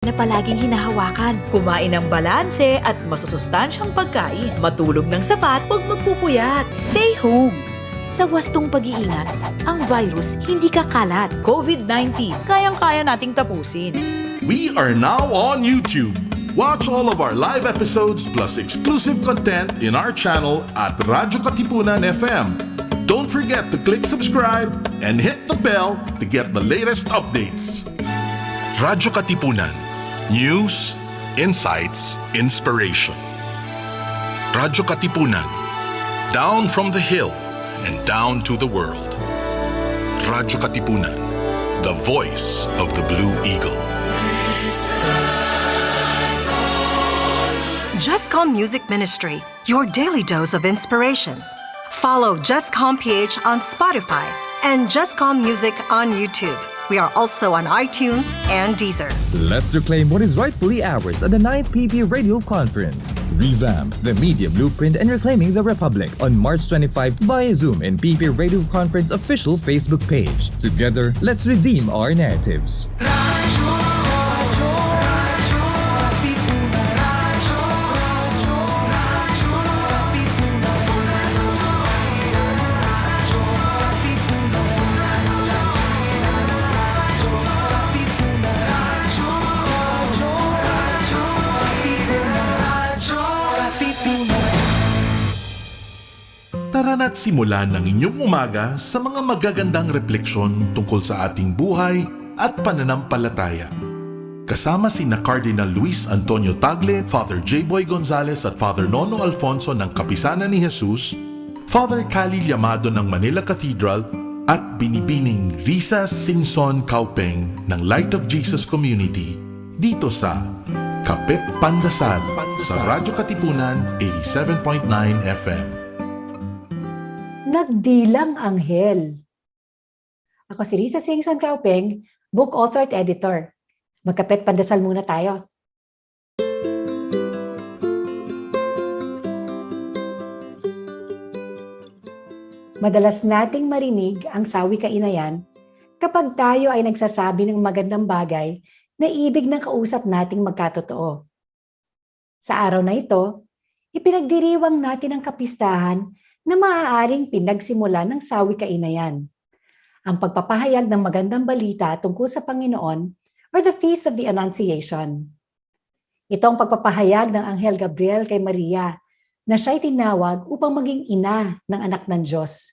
na palaging hinahawakan. Kumain ng balanse at masusustansyang pagkain. Matulog ng sapat, huwag magpupuyat. Stay home. Sa wastong pag-iingat, ang virus hindi kakalat. COVID-19, kayang-kaya nating tapusin. We are now on YouTube. Watch all of our live episodes plus exclusive content in our channel at radyo-katipunan FM. Don't forget to click subscribe and hit the bell to get the latest updates. Radyo-Katipunan. News, insights, inspiration. Radyo-Katipunan. Down from the hill and down to the world. Radyo-Katipunan. The voice of the Blue Eagle. Jescom Music Ministry, your daily dose of inspiration. Follow jescom.ph on Spotify and Jescom Music on YouTube. We are also on iTunes and Deezer. Let's reclaim what is rightfully ours at the 9th PP Radio Conference. Revamp the media blueprint and reclaiming the Republic on March 25 via Zoom and PP Radio Conference official Facebook page. Together, let's redeem our narratives. Tara na't simulan ng inyong umaga sa mga magagandang refleksyon tungkol sa ating buhay at pananampalataya. Kasama sina Cardinal Luis Antonio Tagle, Father J. Boy Gonzales at Father Nono Alfonso ng Kapisanan ni Jesus, Father Cali Llamado ng Manila Cathedral at Binibining Risa Singson Kaupeng ng Light of Jesus Community dito sa Kapit Pandasal sa Radyo Katipunan 87.9 FM. Nagdilang Anghel. Ako si Risa Singson Kaupeng, book author at editor. Magkapit pandasal muna tayo. Madalas nating marinig ang sawi kainayan kapag tayo ay nagsasabi ng magandang bagay na ibig ng kausap nating magkatotoo. Sa araw na ito, ipinagdiriwang natin ang kapistahan na maaaring pinagsimula ng sawi kainayan. Ang pagpapahayag ng magandang balita tungkol sa Panginoon or the Feast of the Annunciation. Ito ang pagpapahayag ng Anghel Gabriel kay Maria na siya'y tinawag upang maging ina ng anak ng Diyos.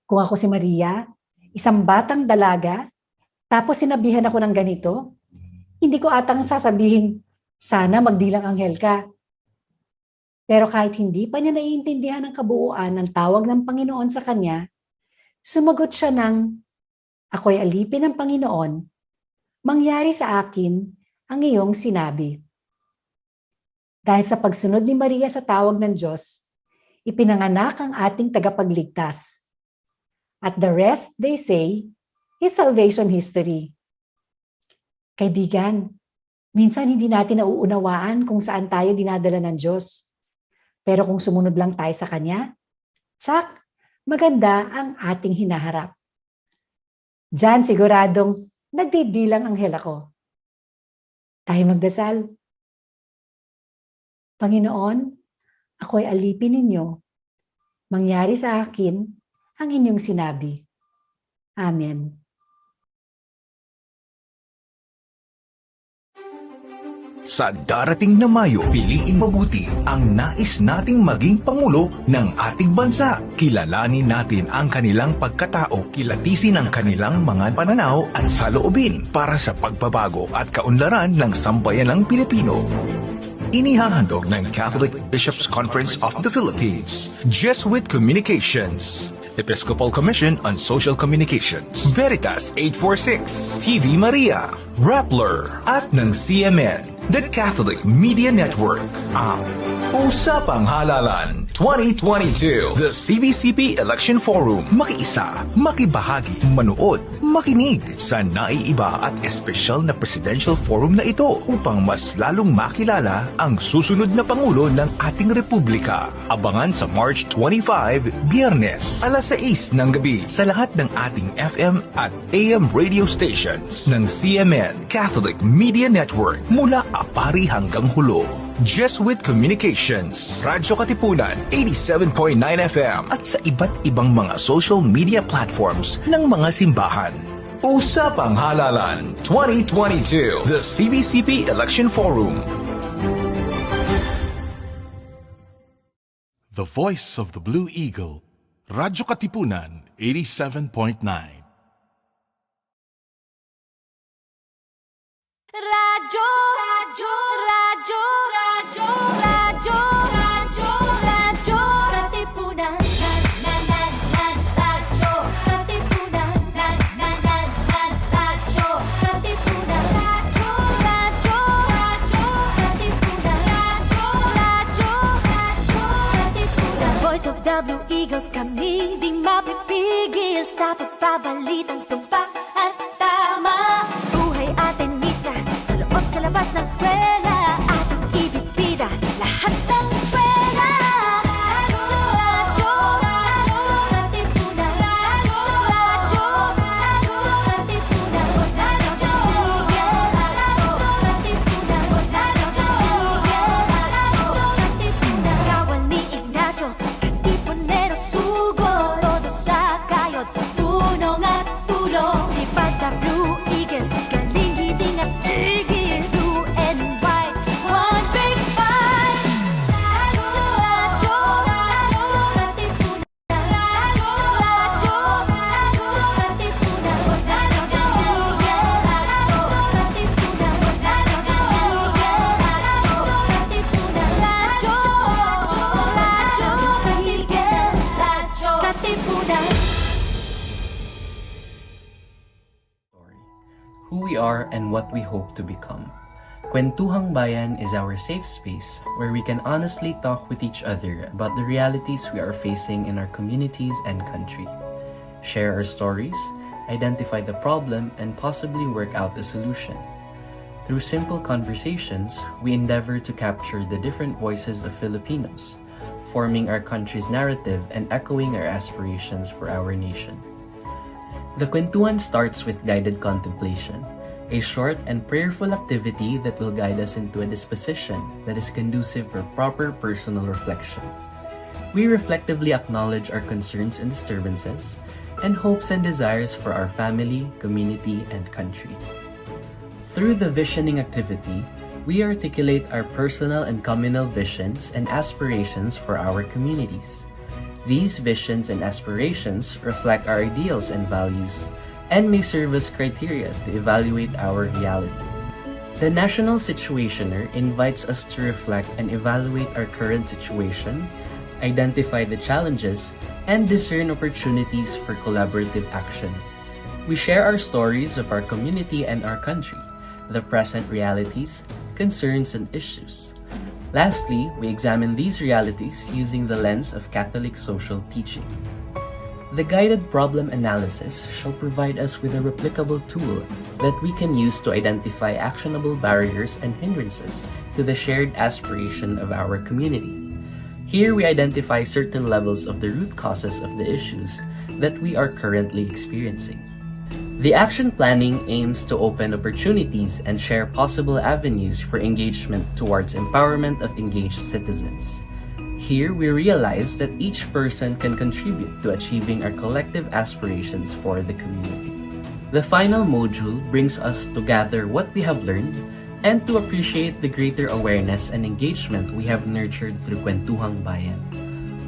Kung ako si Maria, isang batang dalaga, tapos sinabihan ako ng ganito, hindi ko atang sasabihin, sana magdilang anghel ka. Pero kahit hindi pa niya naiintindihan ang kabuuan ng tawag ng Panginoon sa kanya, sumagot siya ng, ako'y alipin ng Panginoon, mangyari sa akin ang iyong sinabi. Dahil sa pagsunod ni Maria sa tawag ng Diyos, ipinanganak ang ating tagapagligtas. At the rest, they say, is salvation history. Kaibigan, minsan hindi natin nauunawaan kung saan tayo dinadala ng Diyos. Pero kung sumunod lang tayo sa Kanya, tsak, maganda ang ating hinaharap. Diyan siguradong nagdidilang anghel ako. Tayo magdasal. Panginoon, ako'y alipin ninyo. Mangyari sa akin ang inyong sinabi. Amen. Sa darating na Mayo, piliin mabuti ang nais nating maging Pangulo ng ating bansa. Kilalanin natin ang kanilang pagkatao, kilatisin ang kanilang mga pananaw at saloobin para sa pagbabago at kaunlaran ng sambayanang Pilipino. Inihahandog ng Catholic Bishops' Conference of the Philippines, Jesuit Communications, Episcopal Commission on Social Communications, Veritas 846, TV Maria, Rappler, at ng CMN, the Catholic Media Network, ang Usapang Halalan 2022, the CVCP Election Forum. Makiisa, makibahagi, manood, makinig sa naiiba at espesyal na presidential forum na ito upang mas lalong makilala ang susunod na Pangulo ng ating Republika. Abangan sa March 25, Biyernes, alas 6 ng gabi sa lahat ng ating FM at AM radio stations ng CMN Catholic Media Network mula Apari hanggang Hulo. Jesuit Communications, Radyo Katipunan, 87.9 FM at sa iba't ibang mga social media platforms ng mga simbahan. Usapang Halalan 2022, the CVCP Election Forum. The Voice of the Blue Eagle, Radyo Katipunan, 87.9. Radyo, radyo, radyo, radyo, radyo, radyo, radyo, Katipunan, radyo, Katipunan, radyo, Katipunan, radyo, radyo, radyo, Katipunan, radyo, Katipunan. Voice of the Blue Eagle, kami di mapipigil sa pagbabalitang tumpak at tama. Buhay atin sa labas ng eskwela, ating ibibida lahat ng pera. Radyo, radyo, radyo, Katipunan, radyo, radyo, radyo, Katipunan, radyo, Katipunan, radyo, Katipunan. Kawal ni Ignacio, Katipunero sugo, todo sa kayod, tunong at tulong. Lipad na Blue Eagle, galing hiding at tigil. Who we are and what we hope to become. Kuwentuhang Bayan is our safe space where we can honestly talk with each other about the realities we are facing in our communities and country. Share our stories, identify the problem, and possibly work out a solution. Through simple conversations, we endeavor to capture the different voices of Filipinos, forming our country's narrative and echoing our aspirations for our nation. The Kuwentuhan starts with guided contemplation, a short and prayerful activity that will guide us into a disposition that is conducive for proper personal reflection. We reflectively acknowledge our concerns and disturbances, and hopes and desires for our family, community, and country. Through the visioning activity, we articulate our personal and communal visions and aspirations for our communities. These visions and aspirations reflect our ideals and values and may serve as criteria to evaluate our reality. The National Situationer invites us to reflect and evaluate our current situation, identify the challenges, and discern opportunities for collaborative action. We share our stories of our community and our country, the present realities, concerns, and issues. Lastly, we examine these realities using the lens of Catholic social teaching. The guided problem analysis shall provide us with a replicable tool that we can use to identify actionable barriers and hindrances to the shared aspiration of our community. Here we identify certain levels of the root causes of the issues that we are currently experiencing. The action planning aims to open opportunities and share possible avenues for engagement towards empowerment of engaged citizens. Here, we realize that each person can contribute to achieving our collective aspirations for the community. The final module brings us to gather what we have learned and to appreciate the greater awareness and engagement we have nurtured through Kuwentuhang Bayan.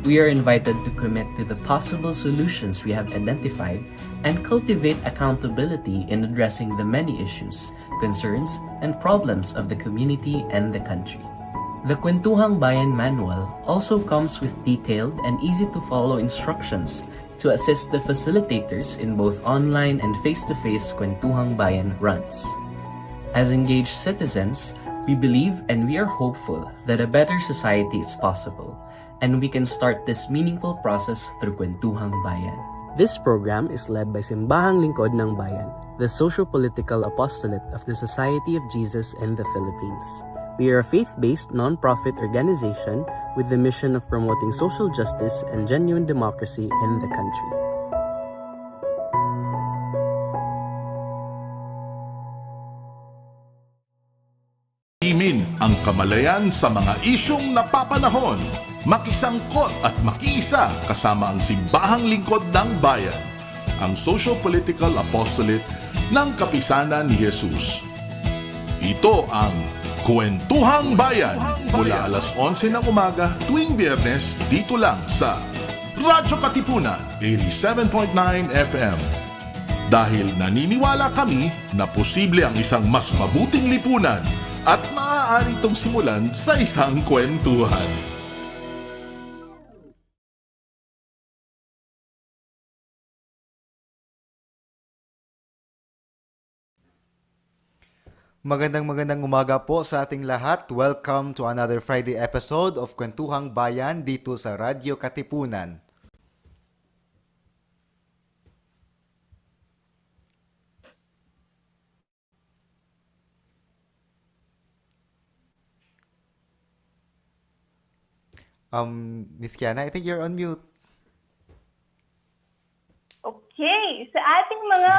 We are invited to commit to the possible solutions we have identified and cultivate accountability in addressing the many issues, concerns, and problems of the community and the country. The Kuwentuhang Bayan Manual also comes with detailed and easy-to-follow instructions to assist the facilitators in both online and face-to-face Kuwentuhang Bayan runs. As engaged citizens, we believe and we are hopeful that a better society is possible, and we can start this meaningful process through Kuwentuhang Bayan. This program is led by Simbahang Lingkod ng Bayan, the socio-political apostolate of the Society of Jesus in the Philippines. We are a faith-based non-profit organization with the mission of promoting social justice and genuine democracy in the country. Imin ang kamalayan sa mga isyong napapanahon. Makisangkot at makiisa kasama ang Simbahang Lingkod ng Bayan, ang socio-political apostolate ng Kapisanan ni Jesus. Ito ang Kuwentuhang Bayan mula alas 11 ng umaga tuwing Biyernes dito lang sa Radyo-Katipunan 87.9 FM. Dahil naniniwala kami na posible ang isang mas mabuting lipunan at maaari itong simulan sa isang kwentuhan. Magandang umaga po sa ating lahat. Welcome to another Friday episode of Kuwentuhang Bayan dito sa Radyo Katipunan. Miss Kiana, I think you're on mute. Okay, sa ating mga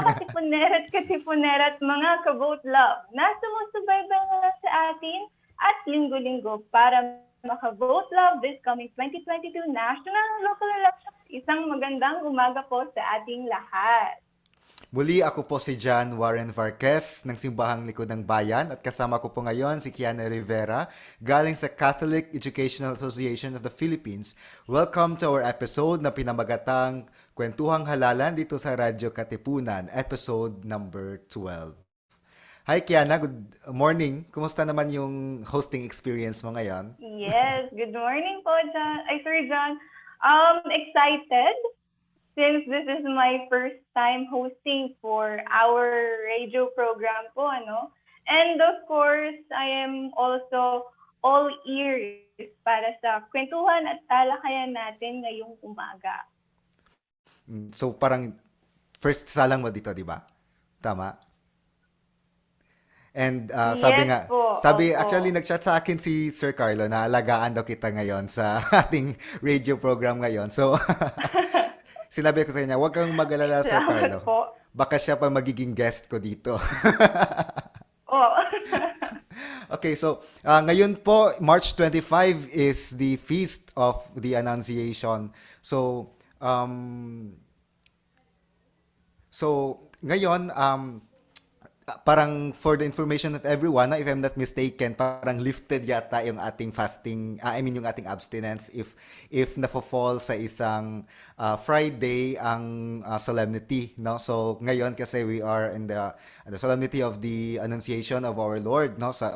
katipunera at mga ka-vote love na sumusubaybay na lang sa atin at linggo-linggo para maka-vote love this coming 2022 national and local elections. Isang magandang umaga po sa ating lahat. Muli, ako po si John Warren Varquez ng Simbahang Lingkod ng Bayan at kasama ko po ngayon si Kiana Rivera galing sa Catholic Educational Association of the Philippines. Welcome to our episode na pinamagatang Kuwentuhang Halalan dito sa Radyo Katipunan, episode number 12. Hi Kiana, good morning. Kumusta naman yung hosting experience mo ngayon? Yes, good morning po, John. John. Excited. Since this is my first time hosting for our radio program po, ano? And of course, I am also all ears para sa kwentuhan at talakayan natin ngayong umaga. So parang first salang mo dito, di ba? Tama? And sabi Yes nga, po, sabi opo. actually nag-chat sa akin si Sir Carlo na alagaan daw kita ngayon sa ating radio program ngayon. So sinabi ko sa kanya, huwag kang mag-alala, Sir Carlo. Salamat po. Baka siya pa magiging guest ko dito. Oh. Okay, so ngayon po, March 25 is the Feast of the Annunciation. So ngayon, parang for the information of everyone, if I'm not mistaken, parang lifted yata yung ating fasting, yung ating abstinence if nafo-fall sa isang Friday ang solemnity, no? So ngayon kasi we are in the solemnity of the Annunciation of our Lord, no? Sa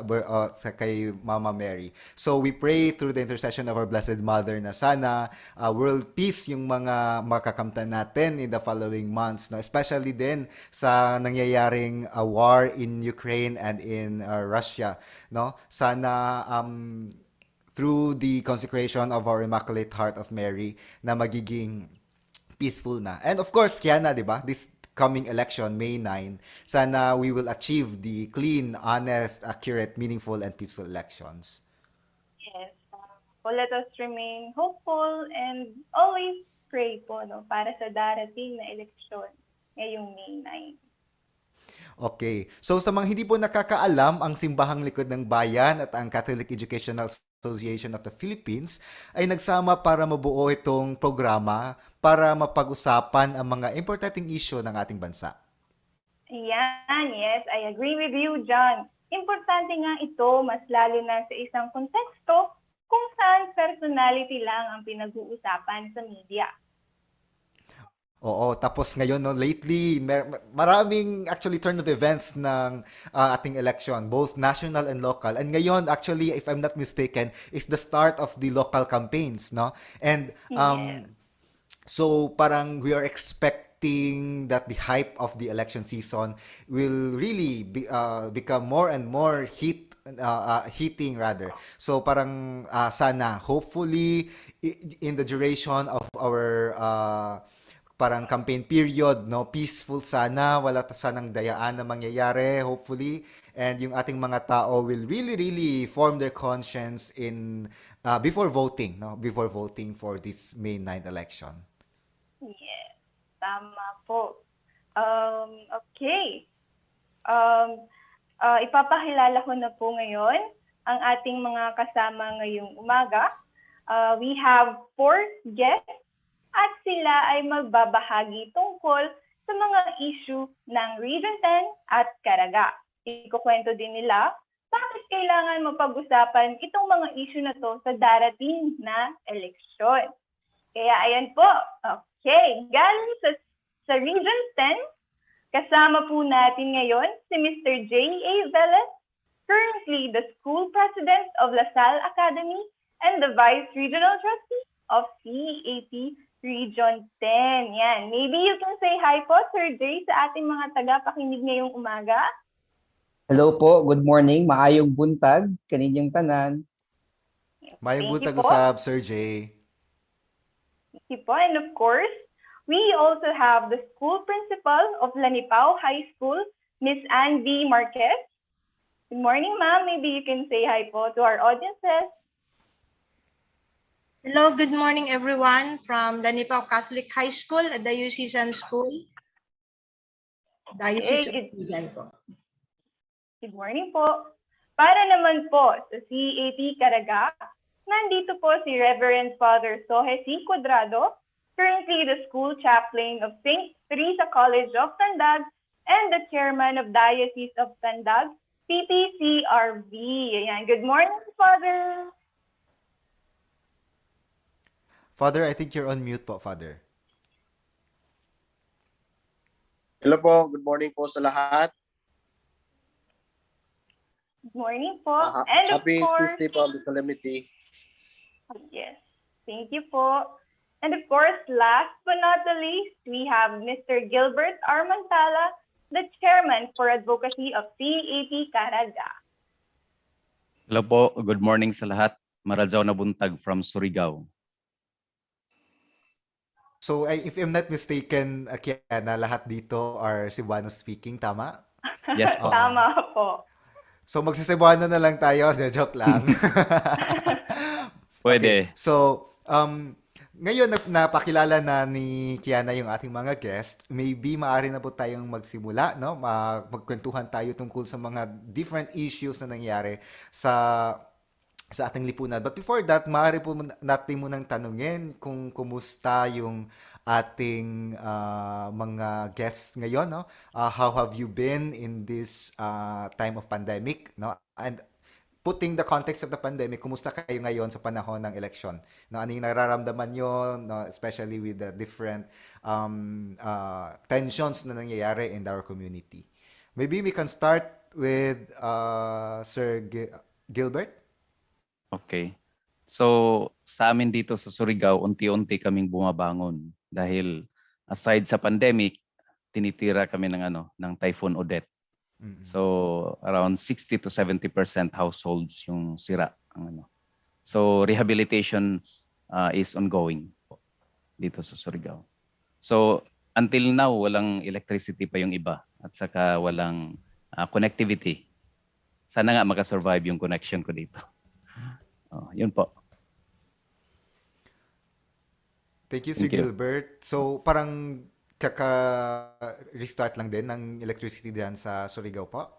kay Mama Mary. So we pray through the intercession of our Blessed Mother na sana world peace yung mga makakamtan natin in the following months, no? Especially din sa nangyayaring war in Ukraine and in Russia, no? Sana through the consecration of our Immaculate Heart of Mary na magiging peaceful na. And of course, Kiana, di ba? This coming election, May 9, sana we will achieve the clean, honest, accurate, meaningful, and peaceful elections. Yes. So let us remain hopeful and always pray po, no, para sa darating na eleksyon ngayong May 9. Okay. So sa mga hindi po nakakaalam, ang Simbahang Lingkod ng Bayan at ang Catholic Educational Association of the Philippines ay nagsama para mabuo itong programa para mapag-usapan ang mga importanteng isyu ng ating bansa. Yan, yes, I agree with you, John. Importante nga ito, mas lalo na sa isang konteksto kung saan personality lang ang pinag-uusapan sa media. Oo, tapos ngayon, no, lately, maraming actually turn of events ng ating election, both national and local. And ngayon, actually, if I'm not mistaken, is the start of the local campaigns, no? And so parang we are expecting that the hype of the election season will really become more and more heat hitting rather. So parang sana hopefully in the duration of our parang campaign period, no, peaceful sana, wala sanang dayaan na mangyayari, hopefully, and yung ating mga tao will really form their conscience in before voting, no, before voting for this May 9 election. Yes, tama po. Okay. Ipapakilala ko na po ngayon ang ating mga kasama ngayong umaga. We have 4 guests at sila ay magbabahagi tungkol sa mga issue ng Region 10 at CARAGA. Ikukwento din nila bakit kailangan mapag-usapan itong mga issue na to sa darating na eleksyon. Kaya ayan po. Okay, galing sa Region 10, kasama po natin ngayon si Mr. J.A. Velez, currently the School President of La Salle Academy and the Vice Regional Trustee of CEAP Region 10. Yan. Maybe you can say hi po, Sir Jay, sa ating mga tagapakinig ngayong umaga. Hello po, good morning, maayong buntag, kaninyang tanan. Mayong Thank buntag you po. usab, Sir Jay. Thank you po. And of course, we also have the school principal of Lanipao High School, Miss Ann V. Marquez. Good morning, ma'am. Maybe you can say hi po to our audiences. Hello, good morning everyone from Lanipao Catholic High School at Diocesan School. Diocesan po. Good morning po. Para naman po sa CEAP CARAGA, nandito po si Reverend Father Sohe C. Cuadrado, currently the school chaplain of St. Teresa College of Tandag and the chairman of Diocese of Tandag, PPCRV. Ayan. Good morning, Father. Father, I think you're on mute po, Father. Hello po, good morning po sa lahat. Good morning po. And of Happy course, Tuesday po, Miss Solemnity. yes, thank you po. And of course, last but not the least, we have Mr. Gilbert Armantala, the chairman for advocacy of CEAP CARAGA. Hello po, good morning sa lahat. Maradyaw na buntag from Surigao. So if I'm not mistaken, Kiana, lahat dito are Cebuano speaking, tama? Yes po. Tama po. So magsasebuano na lang tayo, joke lang. Pwede. Okay. So ngayon napakilala na ni Kiana yung ating mga guest, maybe maaari na po tayong magsimula, no? Magkwentuhan tayo tungkol sa mga different issues na nangyari sa ating lipunan. But before that, maaari po natin munang tanungin kung kumusta yung ating mga guests ngayon, no? How have you been in this time of pandemic, no? And putting the context of the pandemic, kumusta kayo ngayon sa panahon ng election? No, ano yung nararamdaman nyo, no? Especially with the different tensions na nangyayari in our community. Maybe we can start with Sir Gilbert. Okay. So, sa amin dito sa Surigao, unti-unti kaming bumabangon dahil aside sa pandemic, tinitira kami ng Typhoon Odette. So, around 60 to 70% households yung sira ang So, rehabilitation is ongoing dito sa Surigao. So, until now, walang electricity pa yung iba at saka walang connectivity. Sana nga makasurvive yung connection ko dito. Yun po. Thank you, Sir Gilbert. So, parang kaka-restart lang din ng electricity diyan sa Surigao po?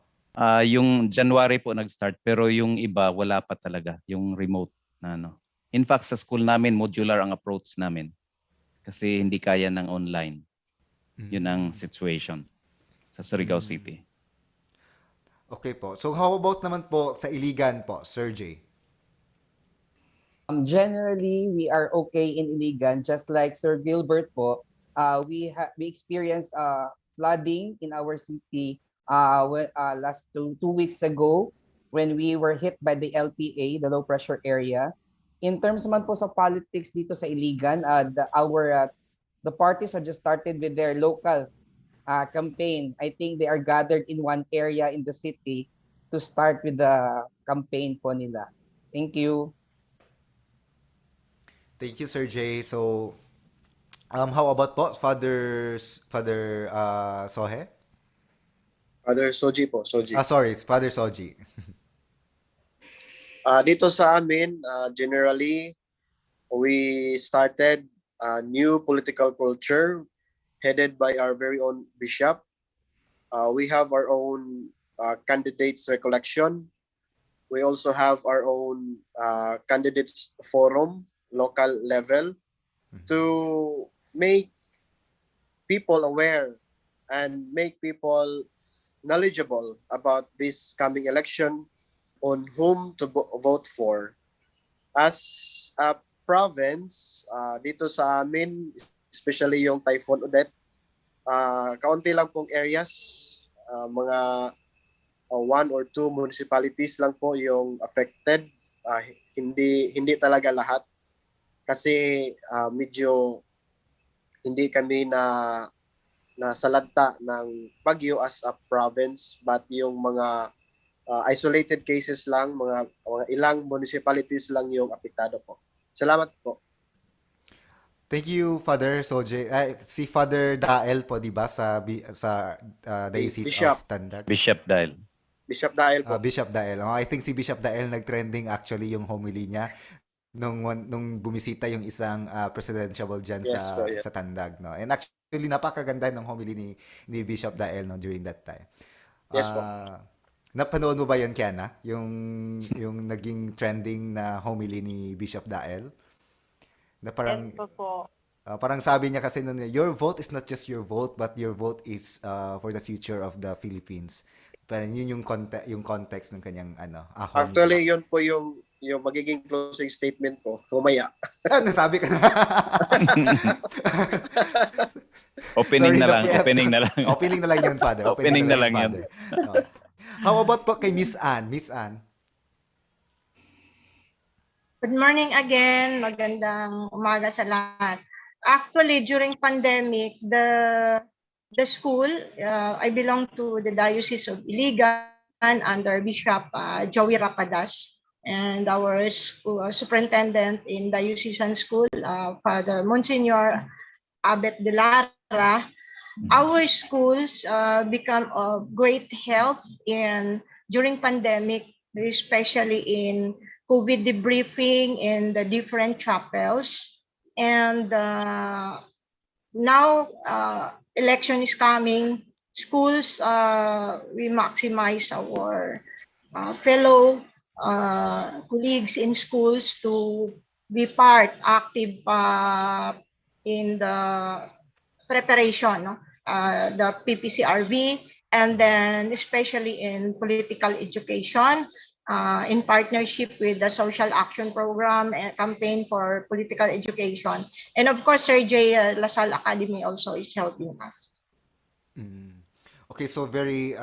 Yung January po nag-start, pero yung iba wala pa talaga, yung remote na In fact, sa school namin, modular ang approach namin. Kasi hindi kaya ng online. Yun ang situation sa Surigao City. Okay po. So, how about naman po sa Iligan po, Sir J? Generally, we are okay in Iligan, just like Sir Gilbert po. We experienced flooding in our city last 2 weeks ago when we were hit by the LPA, the low pressure area. In terms naman po sa politics dito sa Iligan, the parties have just started with their local campaign. I think they are gathered in one area in the city. to start with the campaign po nila. Thank you. Thank you, Sir Jay. So, how about po, Father Sohe? Father Soji po, Soji. Sorry, Father Soji. Dito sa amin, generally, we started a new political culture headed by our very own bishop. We have our own candidates recollection. We also have our own candidates forum, local level, to make people aware and make people knowledgeable about this coming election, on whom to vote for. As a province, dito sa amin, especially yung Typhoon Odette, kaunti lang pong areas, mga 1 or 2 municipalities lang po yung affected. Hindi talaga lahat. Kasi medyo hindi kami na salanta ng bagyo as a province, but yung mga isolated cases lang, mga ilang municipalities lang yung apektado po. Salamat po. Thank you, Father Soje. Si Father Dael po, di ba, sa Diocese Bishop. of Tandag? Bishop Dael. Bishop Dael po. Bishop Dael. I think si Bishop Dael nag-trending actually yung homily niya nung bumisita yung isang presidential dyan Yes, sa po, yeah. sa Tandag, no. And actually napakaganda ng homily ni Bishop Dael, no, during that time. Yes po. Napanood mo ba yun, Kiana? Yung naging trending na homily ni Bishop Dael? Na parang Yes po. parang sabi niya kasi noon, your vote is not just your vote, but your vote is for the future of the Philippines. Parang yun yung context ng kanyang homily. Actually, yun po yung magiging closing statement ko. Mamaya. Nasabi ka na. Opening Sorry, na lang. na-preempt. Opening na lang. Opening na lang yun, Father. Opening na lang yun. Father. How about po kay Miss Anne? Miss Anne? Good morning again. Magandang umaga sa lahat. Actually, during pandemic, the school, I belong to the Diocese of Iligan under Bishop Joey Rapadas, and our superintendent in Diocesan School, Father Monsignor Abet de Lara. Our schools become of great help during pandemic, especially in COVID debriefing in the different chapels. And now election is coming. Schools, we maximize our fellow colleagues in schools to be active in the preparation, the PPCRV, and then especially in political education, in partnership with the Social Action Program and campaign for political education. And of course, Sir J. Lasal Academy also is helping us. Okay, so very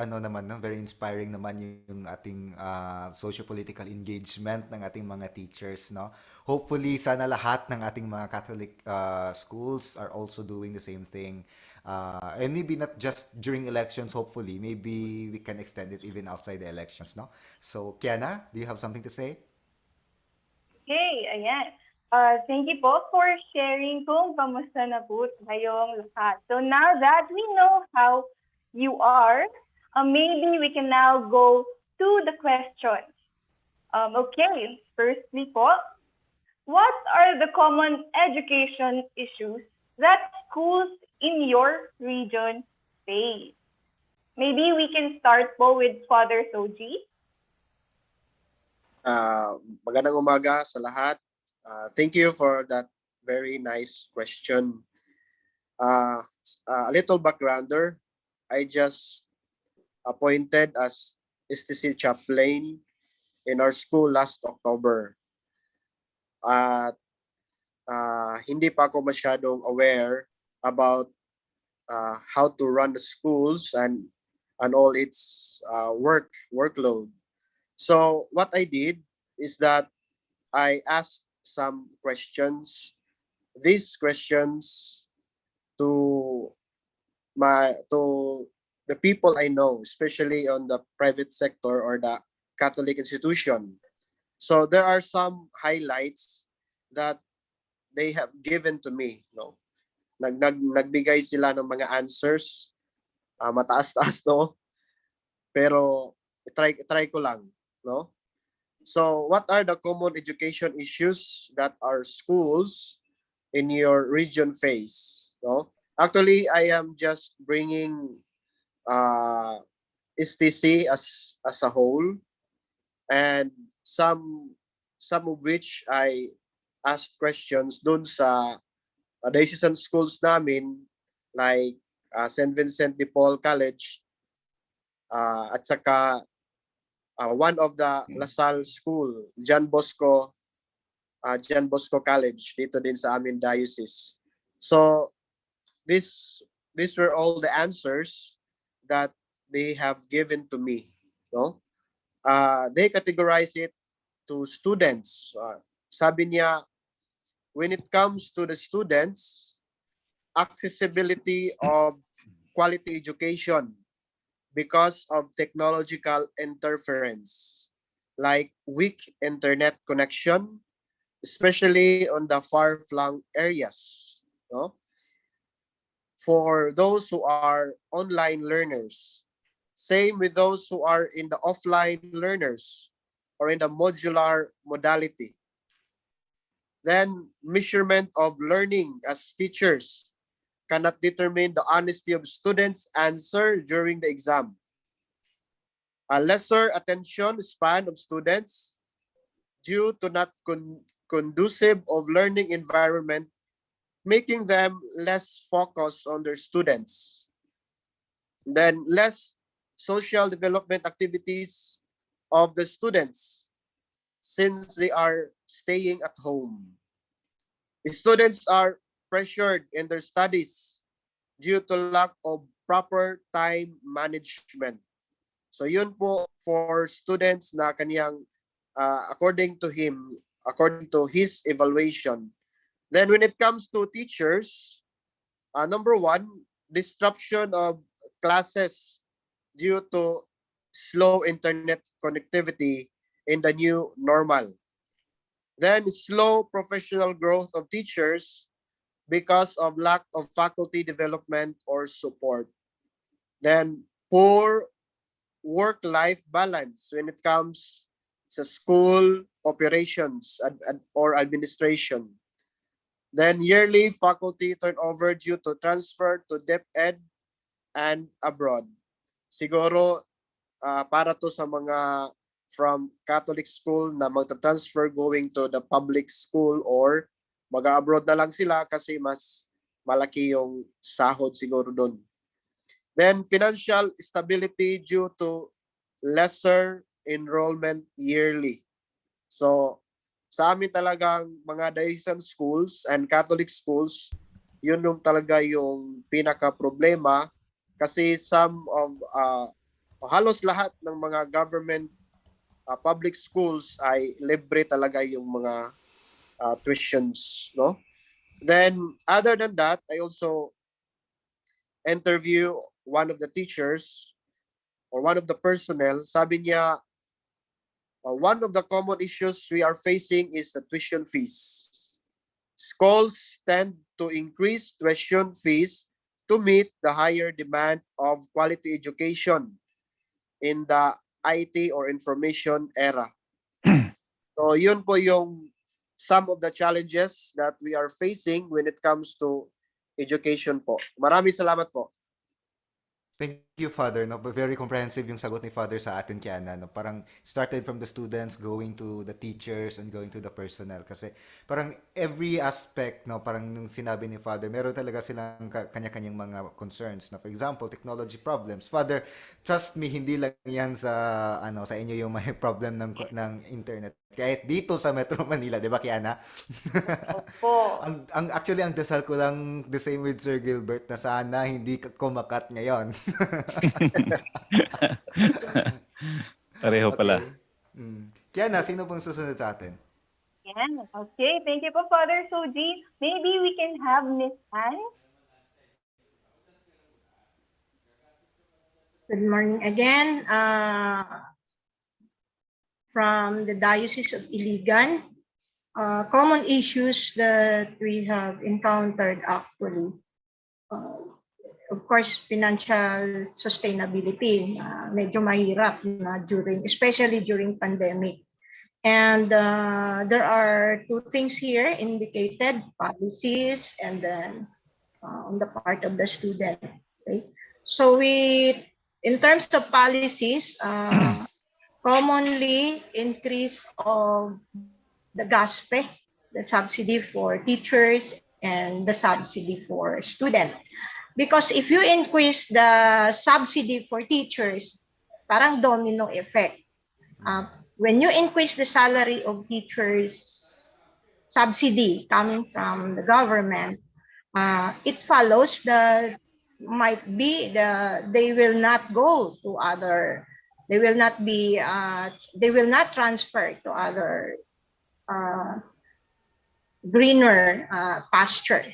very inspiring naman yung ating socio-political engagement ng ating mga teachers, no. Hopefully sana lahat ng ating mga Catholic schools are also doing the same thing. And maybe not just during elections, hopefully. Maybe we can extend it even outside the elections, no? So, Kiana, do you have something to say? Okay, ayan. Thank you po for sharing kung kamusta na po kayong lahat. So now that we know how you are, maybe we can now go to the questions. Okay, firstly po, what are the common education issues that schools in your region face? Maybe we can start po with Father Soji. Magandang umaga sa lahat. Thank you for that very nice question. A little backgrounder. I just appointed as STC chaplain in our school last October. At hindi pa ako masyadong aware about how to run the schools and all its workload. So what I did is that I asked some questions. These questions to the people I know, especially on the private sector or the Catholic institution. So there are some highlights that they have given to me. No? Nagbigay sila ng mga answers, mataas-taas, no? Pero try ko lang, no? So what are the common education issues that our schools in your region face? No? Actually, I am just bringing STC as a whole, and some of which I asked questions dun sa diocesan schools namin, like St. Vincent de Paul College, at saka one of the LaSalle School, John Bosco College, dito din sa amin diocese. So these were all the answers that they have given to me. No, they categorize it to students. Sabi niya, when it comes to the students, accessibility of quality education because of technological interference, like weak internet connection, especially on the far-flung areas. No? For those who are online learners, same with those who are in the offline learners or in the modular modality. Then measurement of learning as teachers cannot determine the honesty of students' answer during the exam. A lesser attention span of students due to not conducive of learning environment, making them less focused on their students. Then less social development activities of the students since they are staying at home. Students are pressured in their studies due to lack of proper time management. So yun po for students na kaniyang according to his evaluation. Then when it comes to teachers, number one, disruption of classes due to slow internet connectivity in the new normal. Then slow professional growth of teachers because of lack of faculty development or support. Then poor work-life balance when it comes to school operations or administration. Then yearly faculty turnover due to transfer to DepEd and abroad. Siguro para to sa mga from Catholic school na magta-transfer going to the public school or mag-abroad na lang sila kasi mas malaki yung sahod siguro doon. Then financial stability due to lesser enrollment yearly. So sa amin talagang mga diocesan schools and Catholic schools, yun yung talaga yung pinaka-problema kasi some of halos lahat ng mga government public schools ay libre talaga yung mga tuitions, no? Then other than that, I also interview one of the teachers or one of the personnel. Sabi niya, one of the common issues we are facing is the tuition fees. Schools tend to increase tuition fees to meet the higher demand of quality education in the IT or information era. So yun po yung some of the challenges that we are facing when it comes to education po. Maraming salamat po. Thank you, Father. No, very comprehensive yung sagot ni Father sa atin, Kiana. No, parang started from the students, going to the teachers, and going to the personnel. Kasi parang every aspect, no, parang nung sinabi ni Father, meron talaga silang kanya-kanyang mga concerns. No? For example, technology problems. Father, trust me, hindi lang yan sa sa inyo yung may problem ng internet. Kahit dito sa Metro Manila, 'di ba, Kiana? Opo. Actually ang dasal ko lang the same with Sir Gilbert na sana hindi kumakat ngayon. Pareho pala. Kiana, sino pong susunod sa atin? Yan. Okay. Thank you po, Father Soji. Maybe we can have Miss Anne. Good morning again. From the Diocese of Iligan, common issues that we have encountered actually. Of course, financial sustainability, medyo mahirap na especially during pandemic. And there are two things here indicated, policies and then on the part of the student. Okay? So in terms of policies, commonly increase of the GASPE, the subsidy for teachers and the subsidy for students. Because if you increase the subsidy for teachers, parang domino effect. When you increase the salary of teachers subsidy coming from the government, it follows that they will not go to other, they will not transfer to other greener pasture.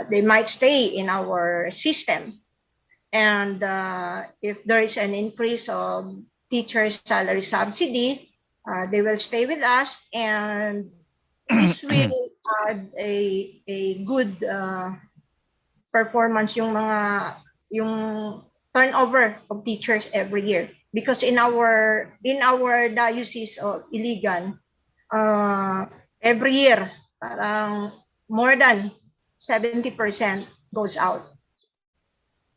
They might stay in our system. And if there is an increase of teachers' salary subsidy, they will stay with us, and this will add a good performance yung turnover of teachers every year. Because in our diocese of Iligan, every year, parang more than 70% goes out.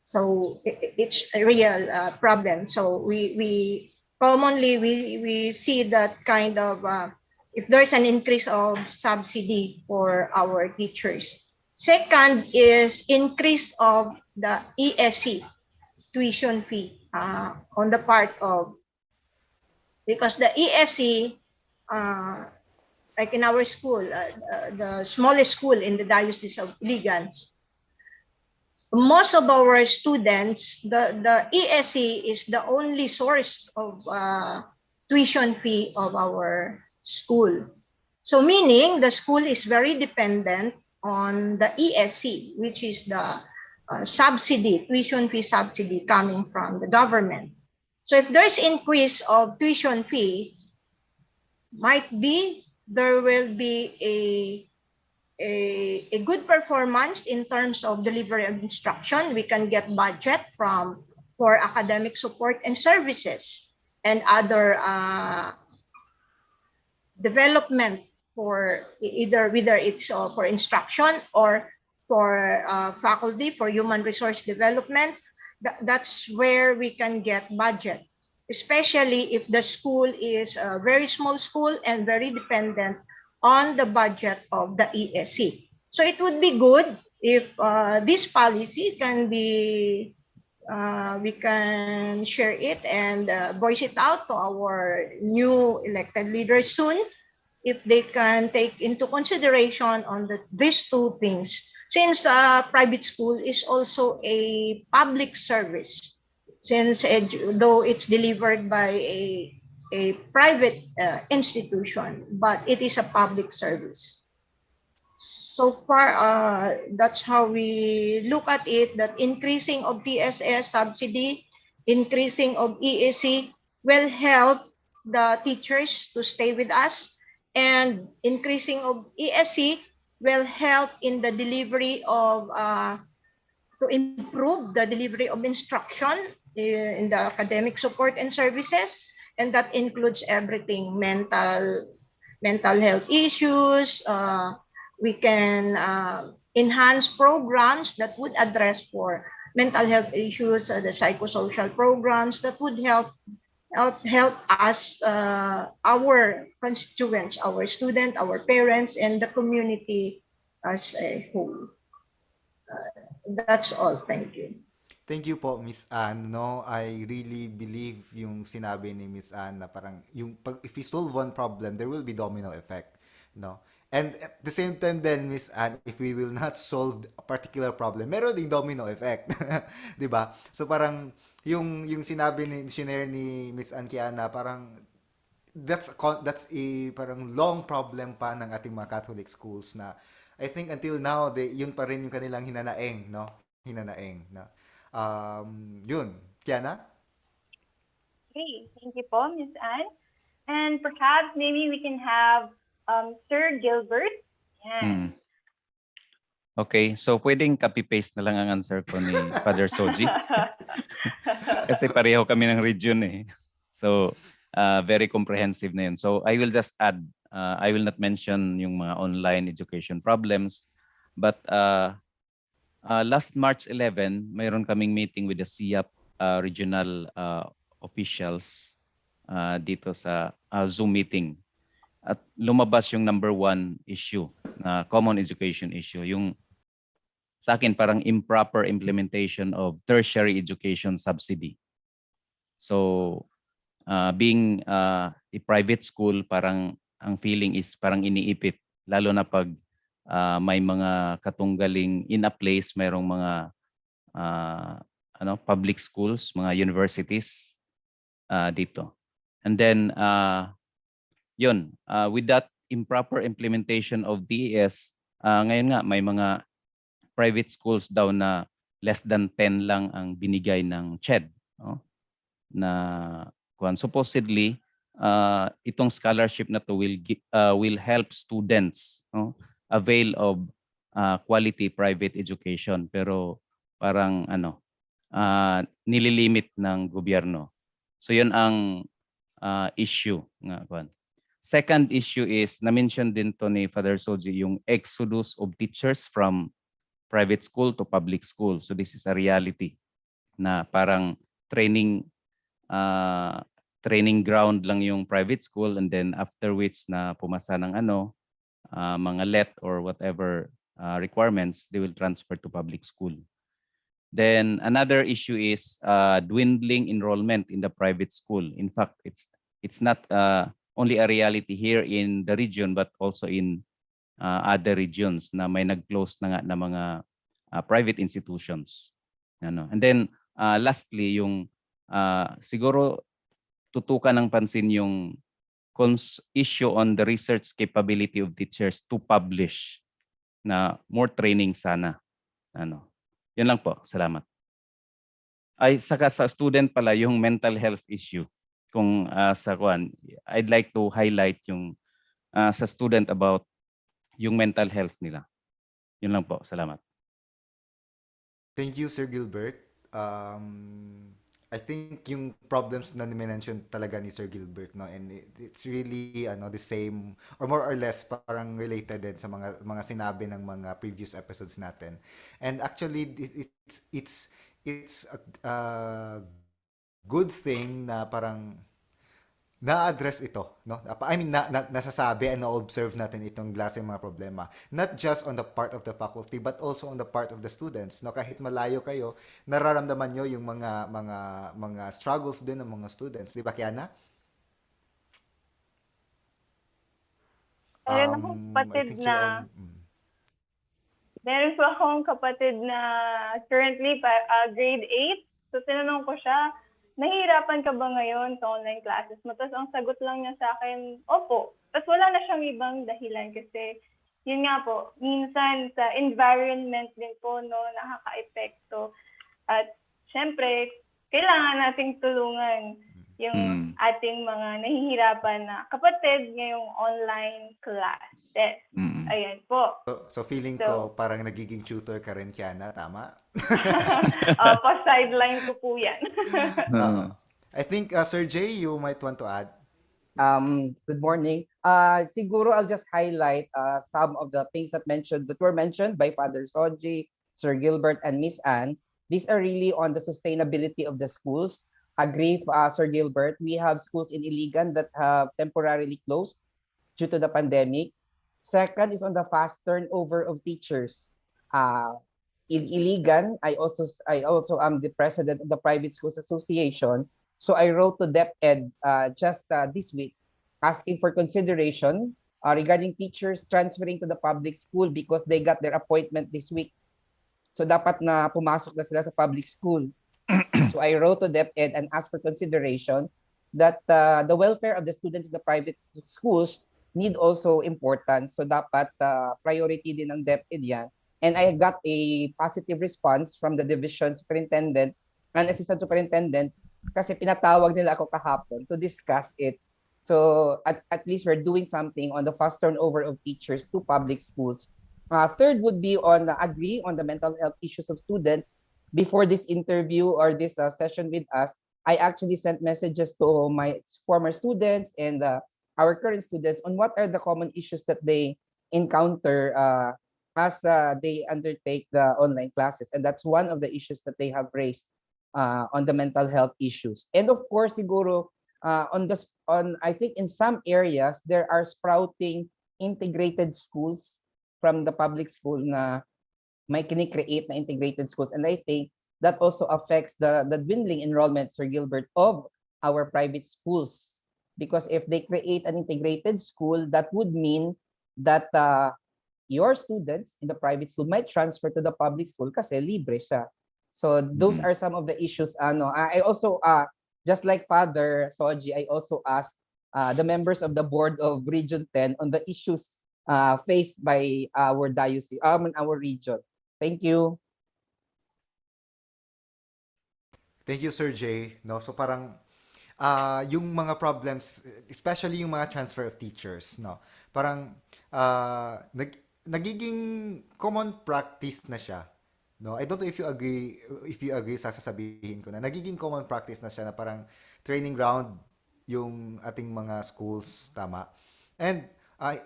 So it's a real problem. So we commonly see that kind of if there's an increase of subsidy for our teachers. Second is increase of the ESC tuition fee on the part of, because the ESC, like in our school, the smallest school in the Diocese of Iligan, most of our students, the ESC is the only source of tuition fee of our school. So meaning the school is very dependent on the ESC, which is the subsidy, tuition fee subsidy coming from the government. So if there's increase of tuition fee, might be there will be a good performance in terms of delivery of instruction. We can get budget for academic support and services and other development for whether it's for instruction or for faculty, for human resource development. That's where we can get budget, especially if the school is a very small school and very dependent on the budget of the ESC. So it would be good if this policy can be, we can share it and voice it out to our new elected leaders soon, if they can take into consideration on these two things. Since private school is also a public service, since though it's delivered by a private institution, but it is a public service. So far, that's how we look at it, that increasing of TSS subsidy, increasing of ESC will help the teachers to stay with us, and increasing of ESC will help in the delivery of, to improve the delivery of instruction in the academic support and services. And that includes everything, mental health issues. We can enhance programs that would address for mental health issues, the psychosocial programs that would help us, our constituents, our students, our parents, and the community as a whole. That's all. Thank you. Thank you po, Miss Ann. No, I really believe yung sinabi ni Miss Ann na parang if you solve one problem, there will be domino effect, no? And at the same time then, Miss Ann, if we will not solve a particular problem, meron ding domino effect, 'di ba? So parang yung sinabi ni share ni Miss Ann Kiana, parang that's a parang long problem pa ng ating mga Catholic schools na I think until now yun pa rin yung kanilang hinanaing, no? Hinanaing, no? Yun. Kiana? Okay, thank you po, Miss Anne. And perhaps maybe we can have Sir Gilbert. Yan. Okay, so pwedeng copy-paste na lang ang answer ko ni Father Soji. Kasi pareho kami ng region eh. So, very comprehensive na yun. So, I will just add, I will not mention yung mga online education problems. But last March 11, mayroon kaming meeting with the CEAP regional officials dito sa Zoom meeting. At lumabas yung number one issue, na common education issue. Yung sa akin parang improper implementation of tertiary education subsidy. So being a private school, parang ang feeling is parang iniipit, lalo na pag may mga katunggaling in a place, mayroong mga public schools, mga universities dito. And then yun, with that improper implementation of DES, ngayon nga may mga private schools daw na less than 10 lang ang binigay ng CHED, no? Na supposedly itong scholarship na to will help students, no, avail of quality private education, pero parang nililimit ng gobyerno. So yun ang issue nga. Second issue is, na-mention din to ni Father Soji, yung exodus of teachers from private school to public school. So this is a reality na parang training ground lang yung private school, and then after which na pumasa ng mga let or whatever requirements, they will transfer to public school. Then another issue is dwindling enrollment in the private school. In fact, it's not only a reality here in the region, but also in other regions na may nag-close na nga na mga private institutions. And then lastly, yung siguro tutukan ng pansin yung issue on the research capability of teachers to publish, na more training sana. Yun lang po. Salamat. Ay, saka sa student pala, yung mental health issue. Kung I'd like to highlight yung sa student about yung mental health nila. Yun lang po. Salamat. Thank you, Sir Gilbert. I think yung problems na ni-mention talaga ni Sir Gilbert, no, and it's really the same or more or less parang related din sa mga sinabi ng mga previous episodes natin. And actually it's a good thing na parang na-address ito, no? I mean, nasasabi and na-observe natin itong klaseng mga problema. Not just on the part of the faculty, but also on the part of the students. No? Kahit malayo kayo, nararamdaman nyo yung mga struggles din ng mga students. Di ba, Kiana? Meron po akong kapatid na currently grade 8. So, tinanong ko siya, nahihirapan ka ba ngayon sa online classes mo? Tapos ang sagot lang niya sa akin, opo. Tapos wala na siyang ibang dahilan kasi yun nga po, minsan sa environment din po, no, nakaka-epekto. At syempre, kailangan nating tulungan yung ating mga nahihirapan na kapatid ngayong online classes. Ayan po. So feeling ko parang nagiging tutor ka rin, Kiana, tama? Pa-sideline ko po yan. I think, Sir Jay, you might want to add. Good morning. Siguro I'll just highlight some of the things that were mentioned by Father Soji, Sir Gilbert, and Miss Anne. These are really on the sustainability of the schools. Agree, Sir Gilbert. We have schools in Iligan that have temporarily closed due to the pandemic. Second is on the fast turnover of teachers. In Iligan, I also am the president of the Private Schools Association. So I wrote to DepEd just this week asking for consideration regarding teachers transferring to the public school because they got their appointment this week. So dapat na pumasok na sila sa public school. So I wrote to DepEd and asked for consideration that the welfare of the students in the private schools need also importance. So dapat priority din ng DepEd yan. And I got a positive response from the division superintendent and assistant superintendent kasi pinatawag nila ako kahapon to discuss it. So at least we're doing something on the fast turnover of teachers to public schools. Third would be on agree on the mental health issues of students. Before this interview or this session with us, I actually sent messages to my former students and our current students on what are the common issues that they encounter as they undertake the online classes. And that's one of the issues that they have raised on the mental health issues. And of course, siguro, I think in some areas, there are sprouting integrated schools from the public school na may kini-create na integrated schools. And I think that also affects the dwindling enrollment, Sir Gilbert, of our private schools. Because if they create an integrated school, that would mean that your students in the private school might transfer to the public school kasi libre siya. So those are some of the issues. I also, just like Father Soji, I also asked the members of the board of Region 10 on the issues faced by our diocese, our region. Thank you. Thank you, Sir Jay. No, so parang yung mga problems, especially yung mga transfer of teachers, no. Parang nagiging common practice na siya. No, I don't know if you agree sa sasabihin ko na nagiging common practice na siya na parang training ground yung ating mga schools, tama. And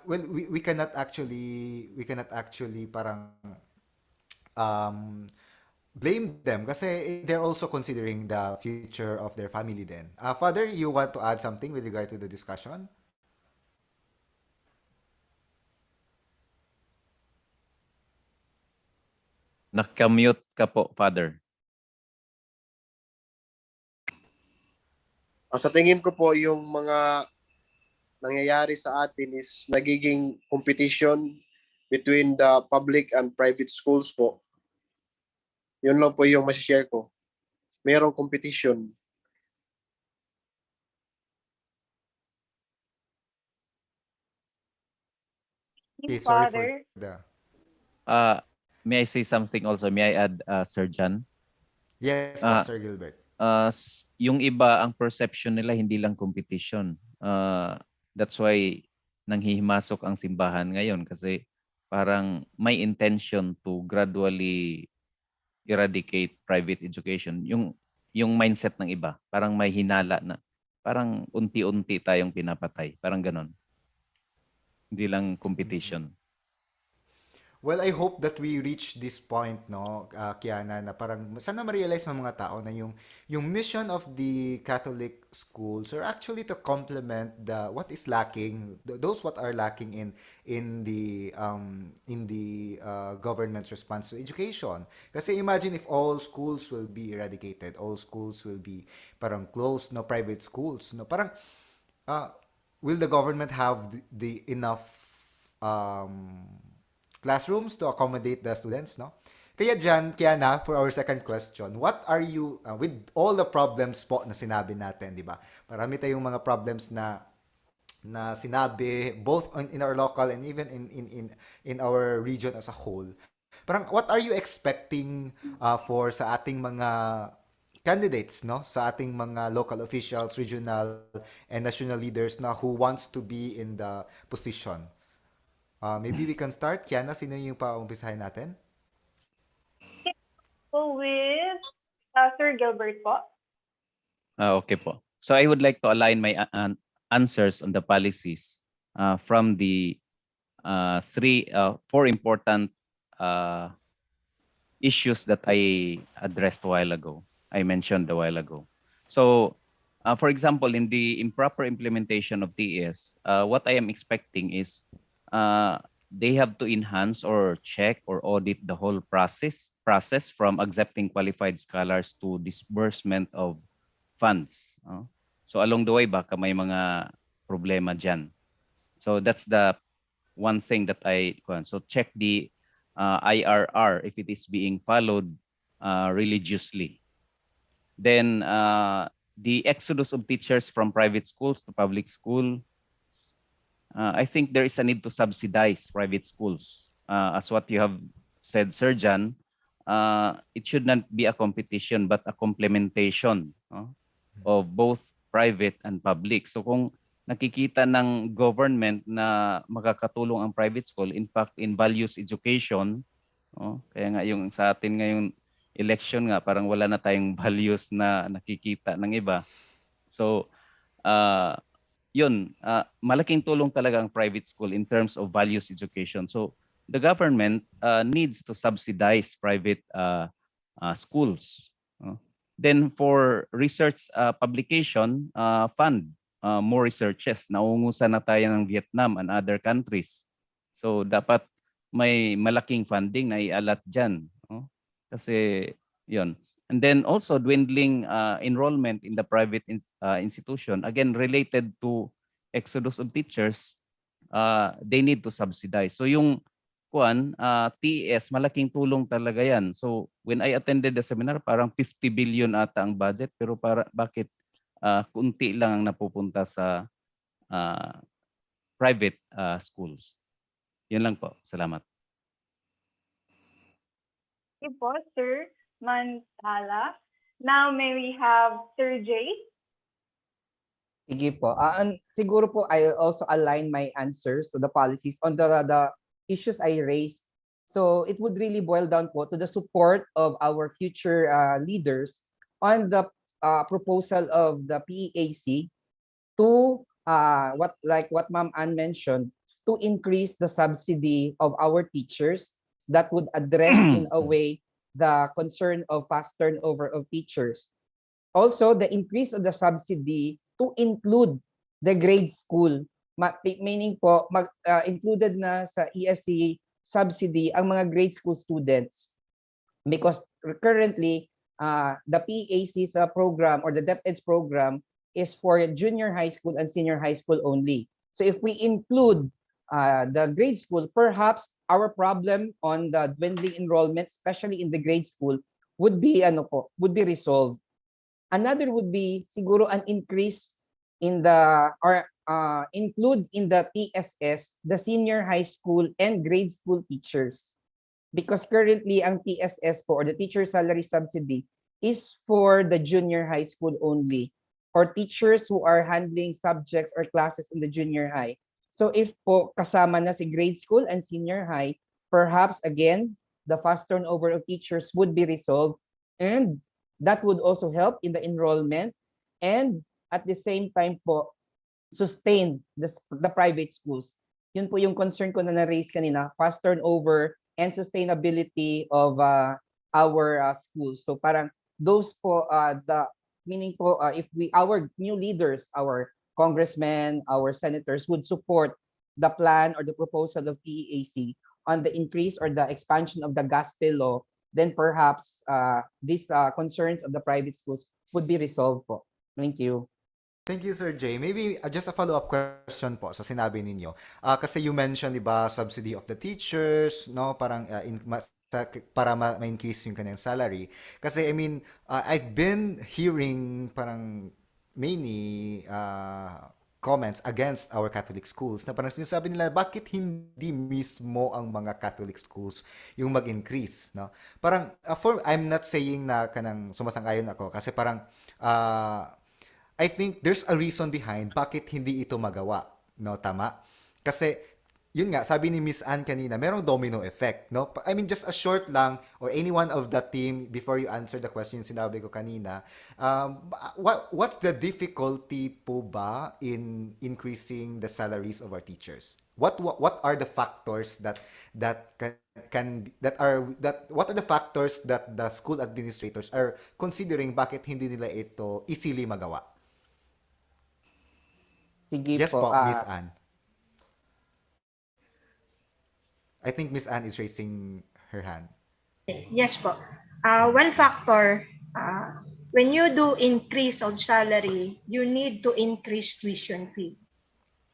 well, we cannot actually parang blame them kasi they're also considering the future of their family then. Father, you want to add something with regard to the discussion? Nakamute ka po, Father. Sa tingin ko po, yung mga nangyayari sa atin is nagiging competition between the public and private schools po. Yun lang po yung masishare ko. Mayroong competition. Okay, sorry for Father. the... May I say something also? May I add, Sir John? Yes, po, Sir Gilbert. Yung iba, ang perception nila hindi lang competition. That's why nanghihimasok ang simbahan ngayon kasi parang may intention to gradually eradicate private education. Yung mindset ng iba, parang may hinala na parang unti-unti tayong pinapatay. Parang ganon. Hindi lang competition. Well, I hope that we reach this point, no, Kiana, na parang sana ma-realize ng mga tao na yung mission of the Catholic schools are actually to complement what is lacking, those what are lacking in the government's response to education. Kasi imagine if all schools will be eradicated, all schools will be parang closed, no, private schools, no, parang will the government have the enough classrooms to accommodate the students, no? Kaya dyan, Kiana, for our second question, what are you, with all the problems po na sinabi natin, di ba? Marami tayong mga problems na sinabi, both in our local and even in our region as a whole. Parang, what are you expecting for sa ating mga candidates, no? Sa ating mga local officials, regional, and national leaders na who wants to be in the position? Maybe we can start. Kiana, sino yung pa-umpisahin natin? So with Sir Gilbert po. Okay po. So I would like to align my answers on the policies from the four important issues that I addressed a while ago. I mentioned a while ago. So, for example, in the improper implementation of TES, what I am expecting is they have to enhance or check or audit the whole process from accepting qualified scholars to disbursement of funds. So along the way, baka may mga problema dyan. So that's the one thing that so check the IRR if it is being followed religiously. Then the exodus of teachers from private schools to public school, I think there is a need to subsidize private schools as what you have said Sir John, it should not be a competition but a complementation of both private and public. So kung nakikita ng government na makakatulong ang private school, in fact, in values education, kaya nga yung sa atin ngayong election nga, parang wala na tayong values na nakikita ng iba. So, yun, malaking tulong talaga ang private school in terms of values education. So, the government needs to subsidize private schools. Then for research publication, fund more researches. Naungusan na tayo ng Vietnam and other countries. So dapat may malaking funding na ialat dyan. Kasi yun. And then also dwindling enrollment in the private institution, again related to exodus of teachers, they need to subsidize. So yung TES, malaking tulong talaga yan. So when I attended the seminar, parang 50 billion ata ang budget, pero bakit kunti lang ang napupunta sa private schools? Yun lang po. Salamat. Thank you po, Sir Mantala. Now may we have Sir Jay? Sige po. Siguro po I'll also align my answers to the policies on the issues I raised. So it would really boil down po to the support of our future leaders on the proposal of the PEAC to what Ma'am Ann mentioned, to increase the subsidy of our teachers that would address in a way the concern of fast turnover of teachers. Also, the increase of the subsidy to include the grade school, meaning po included na sa ESC subsidy ang mga grade school students, because currently the PAC's program or the DepEd's program is for junior high school and senior high school only. So if we include the grade school, perhaps our problem on the dwindling enrollment, especially in the grade school, would be resolved. Another would be siguro an increase in the include in the TSS the senior high school and grade school teachers, because currently ang TSS po, or the teacher salary subsidy, is for the junior high school only, or teachers who are handling subjects or classes in the junior high. So if po kasama na si grade school and senior high, perhaps again the fast turnover of teachers would be resolved, and that would also help in the enrollment, and at the same time po sustain the private schools. Yun po yung concern ko na na-raise kanina, fast turnover and sustainability of our schools. So parang those po, the meaning po, if our new leaders, our congressmen, our senators would support the plan or the proposal of PEAC on the increase or the expansion of the gospel law, then perhaps these concerns of the private schools would be resolved po. Thank you. Thank you, Sir Jay. Maybe just a follow-up question po sa sinabi ninyo. Kasi you mentioned, di ba, subsidy of the teachers, no? Parang para ma-increase yung kanyang salary. Kasi, I mean, I've been hearing parang many comments against our Catholic schools na parang sinasabi nila, bakit hindi mismo ang mga Catholic schools yung mag-increase, no? Parang, I'm not saying na kanang sumasang-ayon ako, kasi parang, I think there's a reason behind bakit hindi ito magawa, no? Tama? Kasi, yun nga, sabi ni Miss Ann kanina, merong domino effect, no? I mean, just a short lang, or anyone of the team, before you answer the question sinabi ko kanina, what's the difficulty po ba in increasing the salaries of our teachers? What are the factors what are the factors that the school administrators are considering bakit hindi nila ito easily magawa? Sige yes po, Miss Ann. I think Miss Ann is raising her hand. Yes po. One factor, when you do increase of salary, you need to increase tuition fee.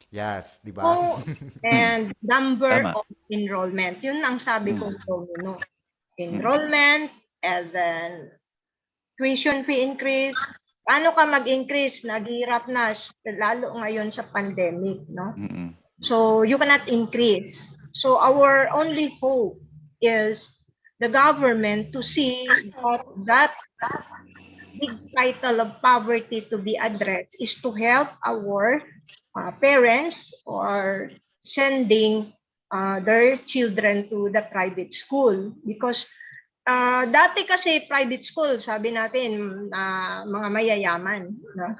Yes, di ba? And number Tama. of enrollment. Yun ang sabi ko, no? Enrollment, and then tuition fee increase. Paano ka mag-increase? Naghihirap na, lalo ngayon sa pandemic, no? So you cannot increase. So our only hope is the government to see that big title of poverty to be addressed is to help our parents or sending their children to the private school because dati kasi private school sabi natin mga mayayaman, no?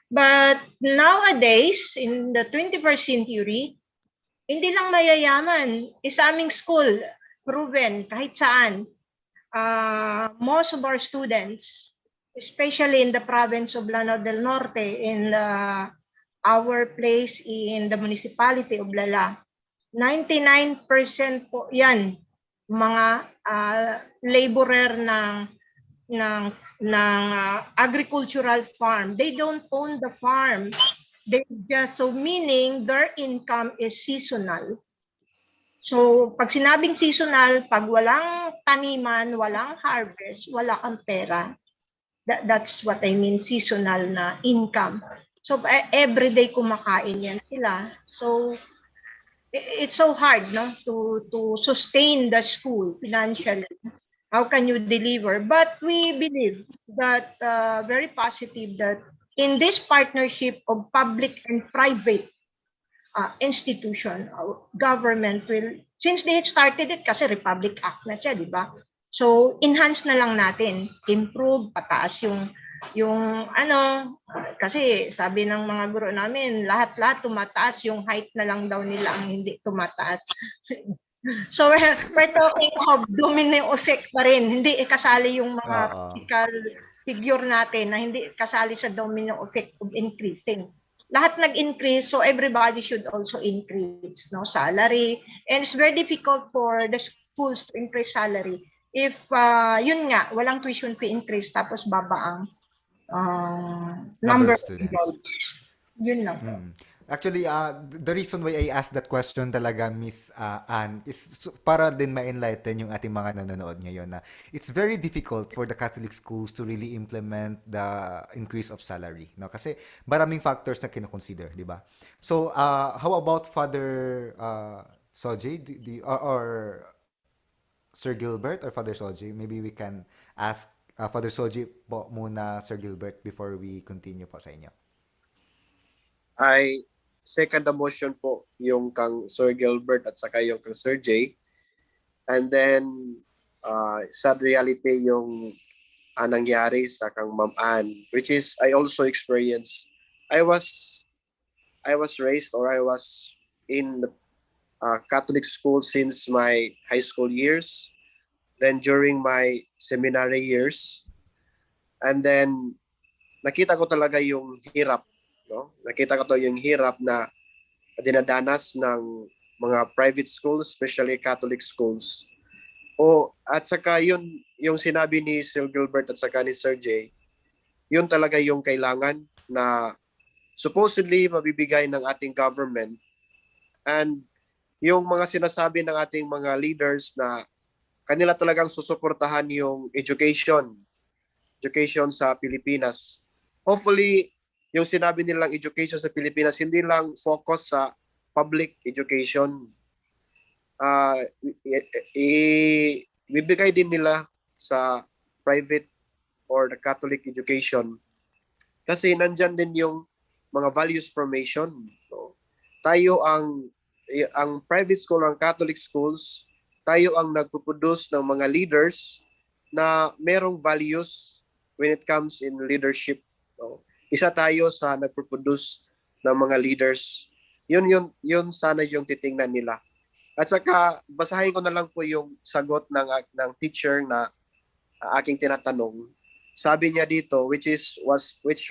But nowadays in the 21st century hindi lang mayayaman, sa aming school proven kahit saan most of our students, especially in the province of Lanao del Norte, in our place in the municipality of Lala, 99% po yan mga laborer ng agricultural farm. They don't own the farm. They just, so meaning their income is seasonal. So, pag sinabing seasonal, pag walang taniman, walang harvest, wala kang pera. That's what I mean, seasonal na income. So, everyday kumakain yan sila. So, it's so hard, no, to sustain the school financially. How can you deliver? But we believe that very positive that in this partnership of public and private institution, government will, since they started it kasi Republic Act na siya, di ba? So, enhance na lang natin, improve, pataas yung ano, kasi sabi ng mga guro namin, lahat-lahat tumataas, yung height na lang daw nila ang hindi tumataas. So, we're talking of domino effect pa rin, hindi kasali yung mga physical figure natin na hindi kasali sa domino effect of increasing. Lahat nag-increase, so everybody should also increase, no, salary. And it's very difficult for the schools to increase salary if yun nga, walang tuition fee increase tapos baba ang number of students. Yun lang. Actually, the reason why I asked that question talaga, Miss Ann, is para din ma-enlighten yung ating mga nanonood ngayon na it's very difficult for the Catholic schools to really implement the increase of salary, no? Kasi maraming factors na kino-consider, di ba? So, how about Father Soji or Sir Gilbert or Father Soji? Maybe we can ask Father Soji po muna, Sir Gilbert, before we continue po sa inyo. I second the motion po yung kang Sir Gilbert at saka yung kang Sir Jay. And then sad reality yung nangyari sa kang Ma'am Ann, which is I also experienced. I was raised or I was in the Catholic school since my high school years, then during my seminary years, and then nakita ko talaga yung hirap. No? Nakita ko to yung hirap na dinadanas ng mga private schools, especially Catholic schools. At saka yun, yung sinabi ni Sir Gilbert at saka ni Sir Jay, yun talaga yung kailangan na supposedly mabibigay ng ating government. And yung mga sinasabi ng ating mga leaders na kanila talagang susuportahan yung education sa Pilipinas. Hopefully, yung sinabi nilang education sa Pilipinas, hindi lang focus sa public education. Ibibigay din nila sa private or the Catholic education. Kasi nandyan din yung mga values formation. No? Tayo ang private school, ang Catholic schools, tayo ang nagpuproduce ng mga leaders na merong values when it comes in leadership. No? Isa tayo sa nagproduce ng mga leaders. Yun sana yung titingnan nila. At saka basahin ko na lang po yung sagot ng teacher na aking tinatanong. Sabi niya dito, which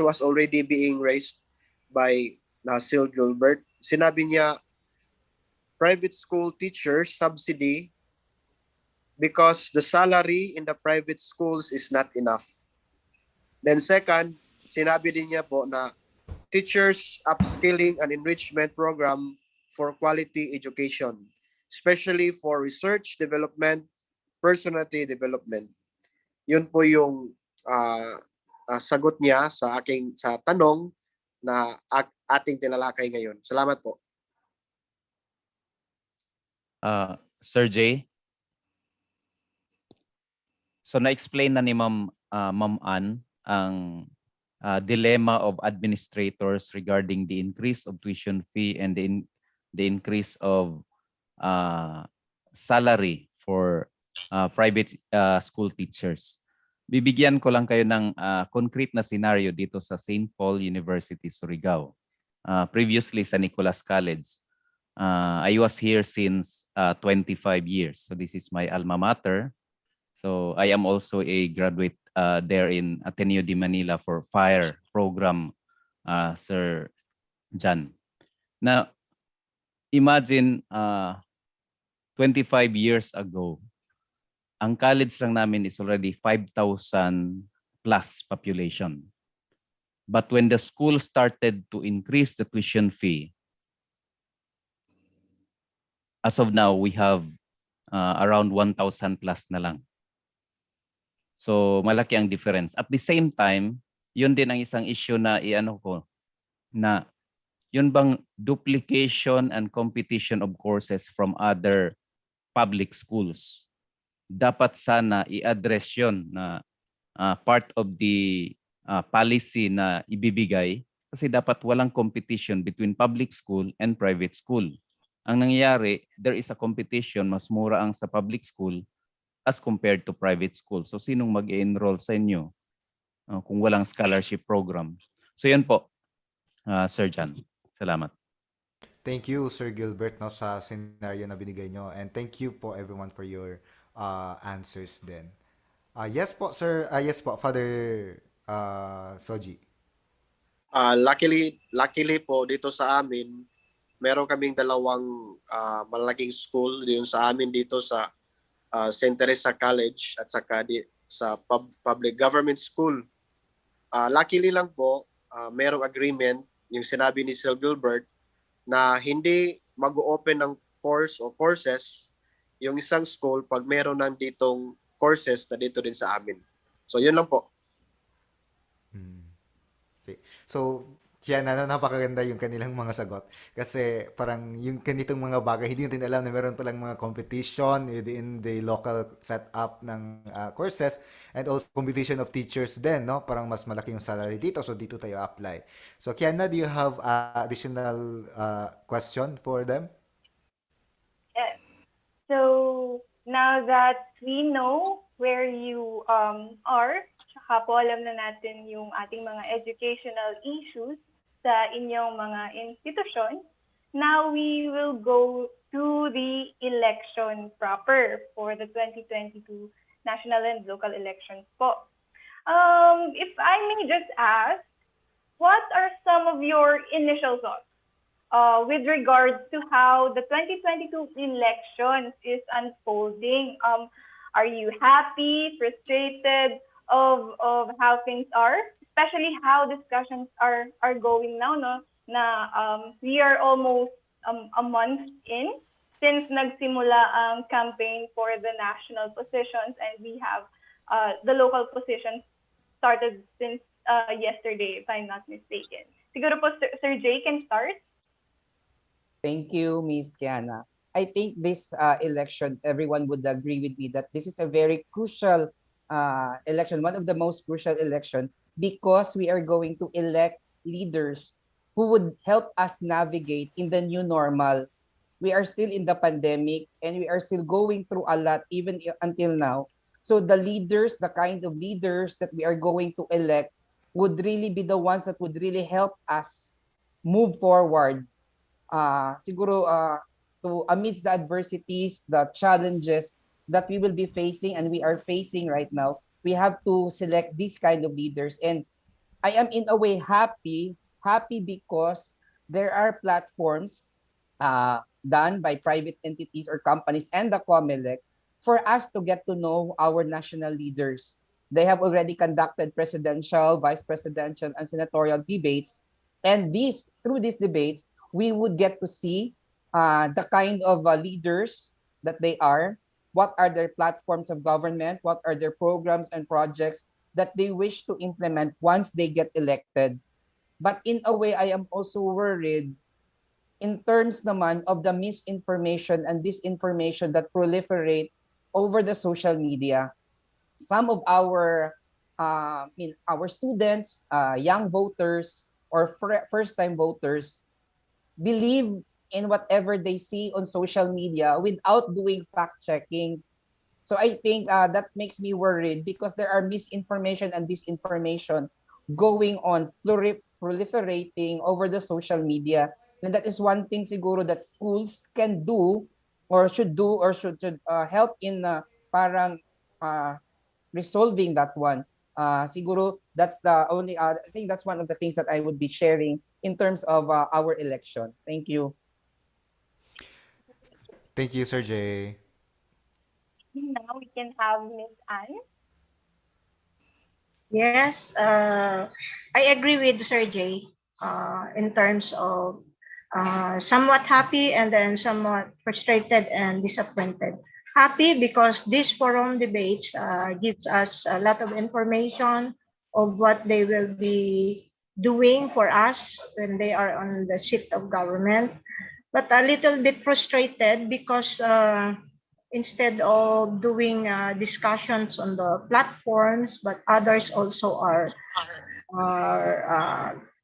was already being raised by Sir Gilbert. Sinabi niya, private school teachers subsidy because the salary in the private schools is not enough. Then second, sinabi din niya po na teachers upskilling and enrichment program for quality education, especially for research development, personality development. Yun po yung sagot niya sa tanong na ating tinalakay ngayon. Salamat po. Sir Jay? So na-explain na ni Ma'am Ann ang dilemma of administrators regarding the increase of tuition fee and the increase of salary for private school teachers. Bibigyan ko lang kayo ng concrete na scenario dito sa St. Paul University, Surigao. Previously sa Nicholas College. I was here since 25 years. So this is my alma mater. So I am also a graduate there in Ateneo de Manila for fire program, Sir John. Now, imagine 25 years ago, ang college lang namin is already 5,000 plus population. But when the school started to increase the tuition fee, as of now, we have around 1,000 plus na lang. So malaki ang difference. At the same time, yun din ang isang issue na iano ko, na yun bang duplication and competition of courses from other public schools. Dapat sana i-address yun na part of the policy na ibibigay kasi dapat walang competition between public school and private school. Ang nangyayari, there is a competition, mas mura ang sa public school as compared to private school. So sinong mag-enroll sa inyo kung walang scholarship program? So yun po, Sir John. Salamat. Thank you, Sir Gilbert, no, sa scenario na binigay nyo. And thank you po everyone for your answers din. Yes po, Sir. Yes po, Father Soji. Luckily po dito sa amin, meron kaming dalawang malaking school dito sa amin dito sa St. Teresa College at saka sa public government school. Luckily lang po, merong agreement yung sinabi ni Sir Gilbert na hindi mag-open ng course o courses yung isang school pag meron ng ditong courses na dito din sa amin. So yun lang po. Okay. So yan, napakaganda yung kanilang mga sagot. Kasi parang yung ganitong mga bagay, hindi natin alam na meron palang mga competition within the local setup ng courses and also competition of teachers din, no? Parang mas malaki yung salary dito, so dito tayo apply. So Kiana, do you have additional question for them? Yes. So now that we know where you are, tsaka po alam na natin yung ating mga educational issues sa inyong mga institusyon, now we will go to the election proper for the 2022 national and local elections po. If I may just ask, what are some of your initial thoughts with regards to how the 2022 elections is unfolding? Are you happy, frustrated of how things are? Especially how discussions are going now, no? Na we are almost a month in since nagsimula ang campaign for the national positions, and we have the local positions started since yesterday, if I'm not mistaken. Siguro po Sir Jay can start. Thank you, Ms. Kiana. I think this election, everyone would agree with me that this is a very crucial election, one of the most crucial elections, because we are going to elect leaders who would help us navigate in the new normal. We are still in the pandemic and we are still going through a lot even until now. So the leaders, the kind of leaders that we are going to elect would really be the ones that would really help us move forward. Siguro to amidst the adversities, the challenges that we will be facing and we are facing right now, we have to select these kind of leaders. And I am in a way happy because there are platforms done by private entities or companies and the COMELEC for us to get to know our national leaders. They have already conducted presidential, vice presidential, and senatorial debates. And through these debates, we would get to see the kind of leaders that they are. What are their platforms of government? What are their programs and projects that they wish to implement once they get elected? But in a way, I am also worried in terms naman of the misinformation and disinformation that proliferate over the social media. some of our our students, young voters or first-time voters believe in whatever they see on social media without doing fact-checking. So I think that makes me worried because there are misinformation and disinformation going on, proliferating over the social media. And that is one thing siguro that schools can do or should help in parang resolving that one. Siguro that's the only, I think that's one of the things that I would be sharing in terms of our election. Thank you. Thank you, Sir Jay. Now we can have Miss Anne. Yes, I agree with Sir Jay in terms of somewhat happy and then somewhat frustrated and disappointed. Happy because this forum debates gives us a lot of information of what they will be doing for us when they are on the seat of government, but a little bit frustrated because instead of doing discussions on the platforms, but others also are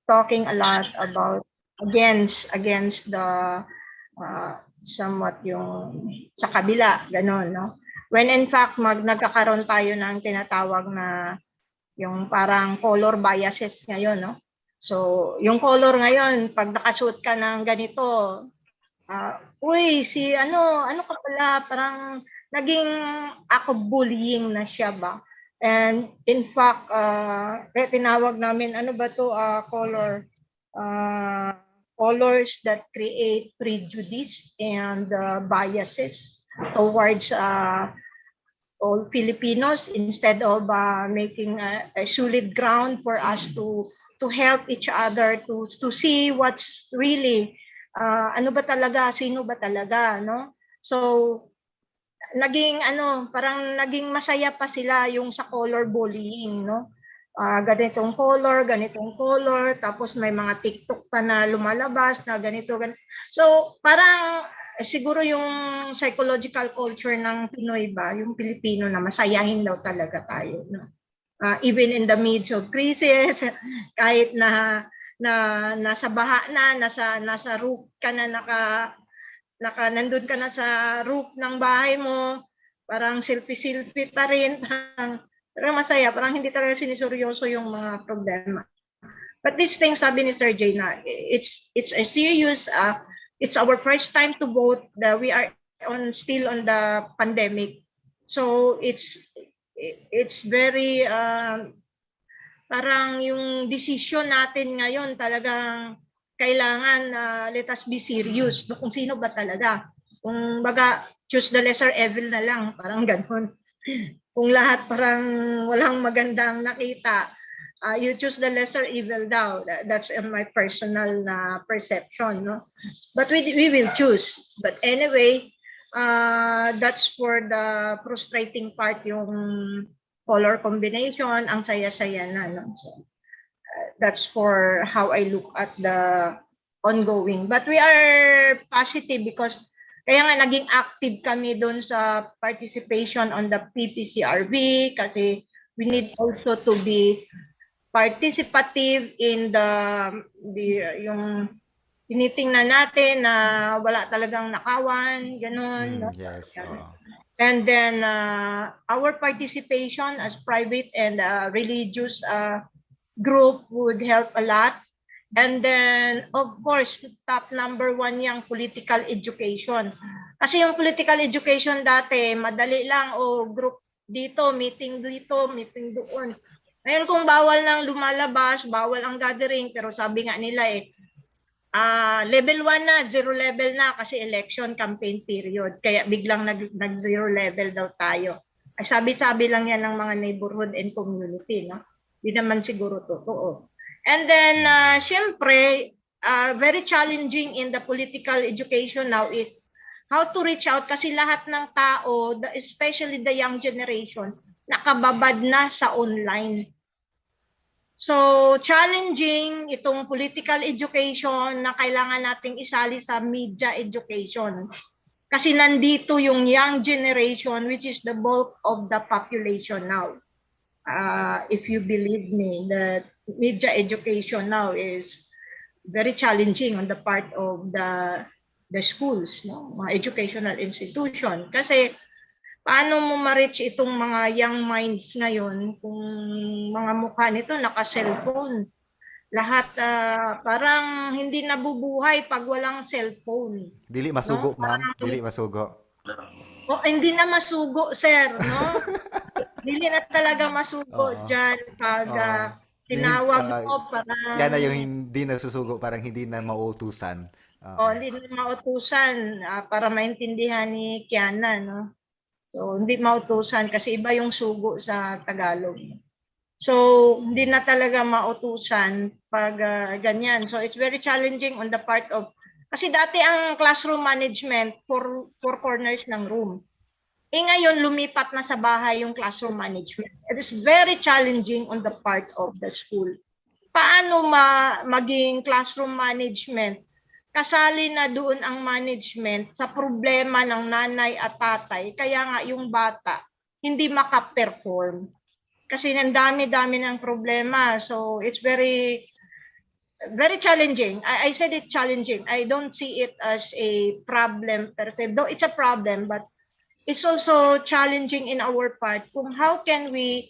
talking a lot about against the somewhat yung sa kabila, ganon, no? When in fact, nagkakaroon tayo ng tinatawag na yung parang color biases ngayon, no? So, yung color ngayon, pag nakasuot ka ng ganito, uy, si ano ka pala, parang naging act of bullying na siya ba? And in fact, tinawag namin, ano ba to, colors that create prejudice and biases towards all Filipinos instead of making a solid ground for us to help each other to see what's really ano ba talaga, sino ba talaga, no? So naging parang naging masaya pa sila yung sa color bullying, no? Ganitong color, tapos may mga TikTok pa na lumalabas na ganito. So parang siguro yung psychological culture ng Pinoy ba, yung Pilipino na masayahin daw talaga tayo, no? Even in the midst of crisis, kahit na nasa baha na, nasa roof ka na nandun ka na sa roof ng bahay mo, parang selfie pa rin, pero masaya, parang hindi talaga siniseryoso yung mga problema. But these things, sabi ni Sir Jay na, it's a serious, it's our first time to vote, we are still on the pandemic. So it's very, parang yung decision natin ngayon talagang kailangan let us be serious kung sino ba talaga. Kung baga, choose the lesser evil na lang, parang ganun. Kung lahat parang walang magandang nakita, you choose the lesser evil daw. That's my personal perception, no? But we will choose. But anyway, that's for the frustrating part, yung color combination, ang saya-saya na, no? So, that's for how I look at the ongoing. But we are positive because kaya nga naging active kami doon sa participation on the PPCRB kasi we need also to be participative in yung tinitingnan natin na wala talagang nakawan, ganun. Yes. And then our participation as private and religious group would help a lot. And then, of course, top number 1 yung political education. Kasi yung political education dati, madali lang, group dito, meeting doon. Ngayon kung bawal nang lumalabas, bawal ang gathering, pero sabi nga nila level 1 na, 0 level na kasi election campaign period. Kaya biglang nag-0 level daw tayo. Ay sabi-sabi lang yan ng mga neighborhood and community, no? Di naman siguro totoo. And then, syempre, very challenging in the political education now is how to reach out kasi lahat ng tao, especially the young generation, nakababad na sa online. So, challenging itong political education na kailangan nating isali sa media education. Kasi nandito yung young generation, which is the bulk of the population now. If you believe me, that media education now is very challenging on the part of the schools, no? Mga educational institution. Kasi paano mo ma-reach itong mga young minds ngayon kung mga mukha nito naka-cellphone? Lahat parang hindi nabubuhay pag walang cellphone. Dili masugo, ma'am. Dili masugo. Hindi na masugo, sir, no? Dili na talaga masugo dyan pag tinawag mo para... Yan na yung hindi nasusugo, parang hindi na mauutusan. Hindi na mautusan para maintindihan ni Kiana, no? So, hindi mautusan kasi iba yung sugo sa Tagalog. So, hindi na talaga mautusan pag ganyan. So, it's very challenging on the part of... Kasi dati ang classroom management, four corners ng room. Ngayon, lumipat na sa bahay yung classroom management. It is very challenging on the part of the school. Paano maging classroom management? Kasali na doon ang management sa problema ng nanay at tatay. Kaya nga yung bata hindi maka-perform. Kasi ang dami-dami ng problema. So it's very, very challenging. I said it challenging. I don't see it as a problem per se. Though it's a problem, but it's also challenging in our part kung how can we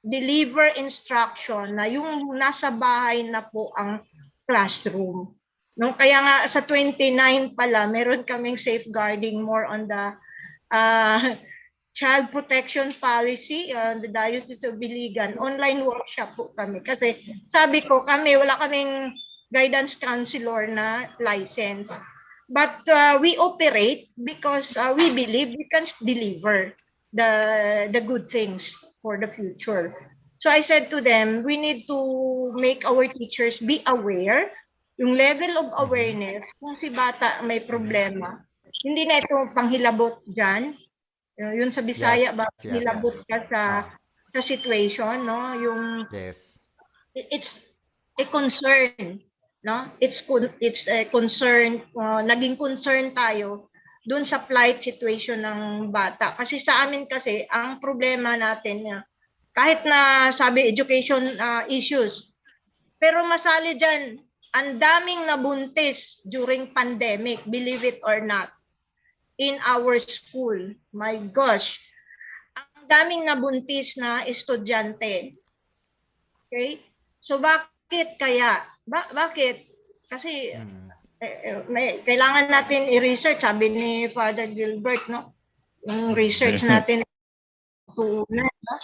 deliver instruction na yung nasa bahay na po ang classroom. No, kaya nga sa 29 pala meron kaming safeguarding more on the child protection policy, the Diocese of Biligan. Online workshop po kami kasi sabi ko wala kaming guidance counselor na license. But we operate because we believe we can deliver the good things for the future. So I said to them, we need to make our teachers be aware, yung level of awareness, kung si bata may problema. Hindi na ito panghilabot dyan. Yun sa Bisaya, hilabot ka sa situation, no? Yung it's a concern. No, it's a concern, naging concern tayo doon sa plight situation ng bata. Kasi sa amin kasi ang problema natin kahit na sabi education issues, pero masali diyan ang daming nabuntis during pandemic, believe it or not, in our school. My gosh, ang daming nabuntis na estudyante. Okay? So bakit kaya? Bakit? Kasi kailangan natin i-research, sabi ni Father Gilbert, no? Yung research natin tuunan, no?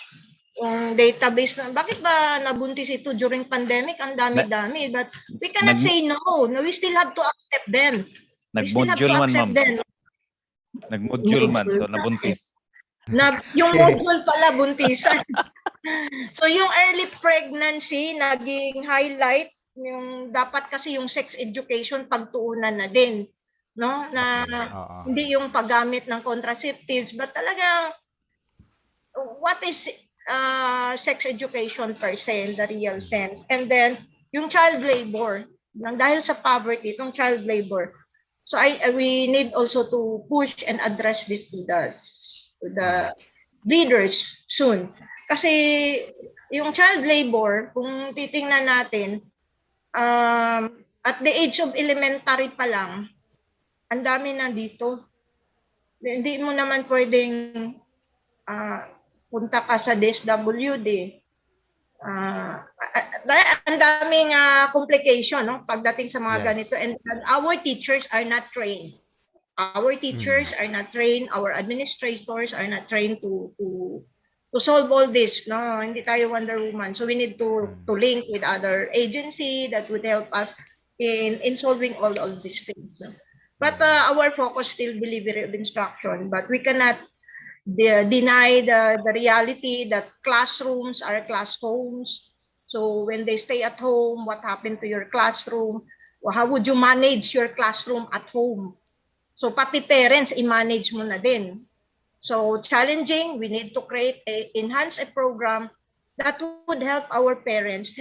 Yung database na, bakit ba nabuntis ito during pandemic? Ang dami-dami. But we cannot say no. We still have to accept them. Nag-module man, ma'am. Nag-module man, so nabuntis. Yung module pala, buntisan. So yung early pregnancy, naging highlight, yung dapat kasi yung sex education pagtuunan na din, no, na hindi yung paggamit ng contraceptives but talagang what is sex education per se in the real sense. And then yung child labor, dahil sa poverty, itong child labor, so we need also to push and address this to the leaders soon, kasi yung child labor, kung titingnan natin, at the age of elementary pa lang, ang dami na dito. Hindi mo naman pwedeng punta ka sa DSWD. Ang daming complication, no, pagdating sa mga ganito. And our teachers are not trained. Our teachers are not trained. Our administrators are not trained to solve all this, no? Hindi tayo Wonder Woman. So we need to link with other agency that would help us in solving all these things. No? But our focus still delivery of instruction. But we cannot deny the reality that classrooms are class homes. So when they stay at home, what happened to your classroom? Well, how would you manage your classroom at home? So pati parents, i-manage mo na din. So challenging, we need to enhance a program that would help our parents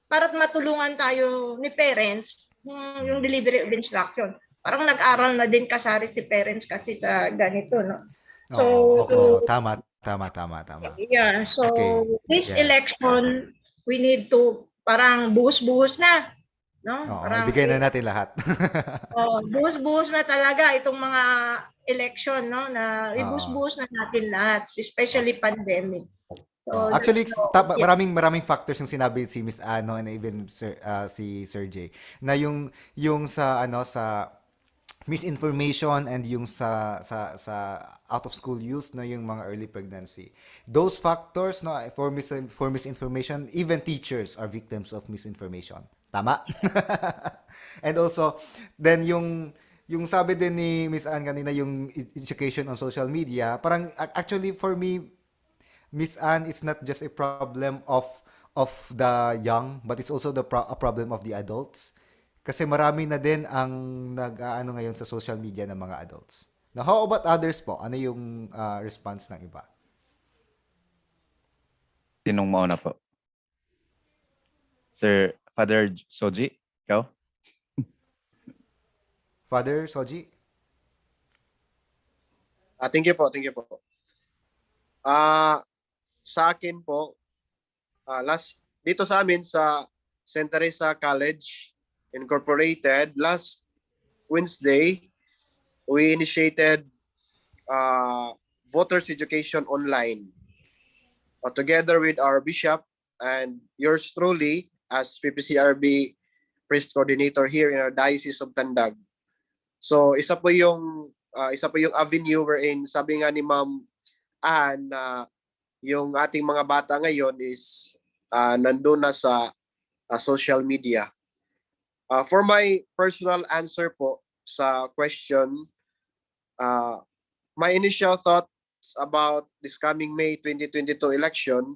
para't matulungan tayo ni parents yung delivery of instruction. Parang nag-aral na din kasari si parents kasi sa ganito, no? So, Oo, tama, tama, tama, tama. yeah. So, Okay. this Yes. election, we need to parang buhos-buhos na, no? Oo, Parang ibigay na natin lahat. buhos-buhos na talaga itong mga election, no? Na Oo. ibuhos-buhos na natin lahat, especially pandemic. So, Actually, yeah. maraming factors yung sinabi si Miss Ano and even si Sir J na yung sa misinformation and yung sa out of school youth na yung mga early pregnancy. Those factors no for misinformation, even teachers are victims of misinformation. Tama? And also then yung sabi din ni Miss Ann kanina yung education on social media, parang actually for me Miss Ann, it's not just a problem of the young, but it's also a problem of the adults. Kasi marami na din ang nag-aano ngayon sa social media ng mga adults. Now, how about others po? Ano yung response ng iba? Sinong mauna po? Sir Father Soji, ikaw? Father Soji? Thank you po, thank you po. Sa akin po, dito sa amin sa St. Teresa College Incorporated, last Wednesday, we initiated voters education online together with our bishop and yours truly as PPCRB priest coordinator here in our Diocese of Tandag. So isa po yung avenue wherein sabi nga ni Ma'am Ann na yung ating mga bata ngayon is nandun na sa social media. For my personal answer po sa question, my initial thoughts about this coming May 2022 election,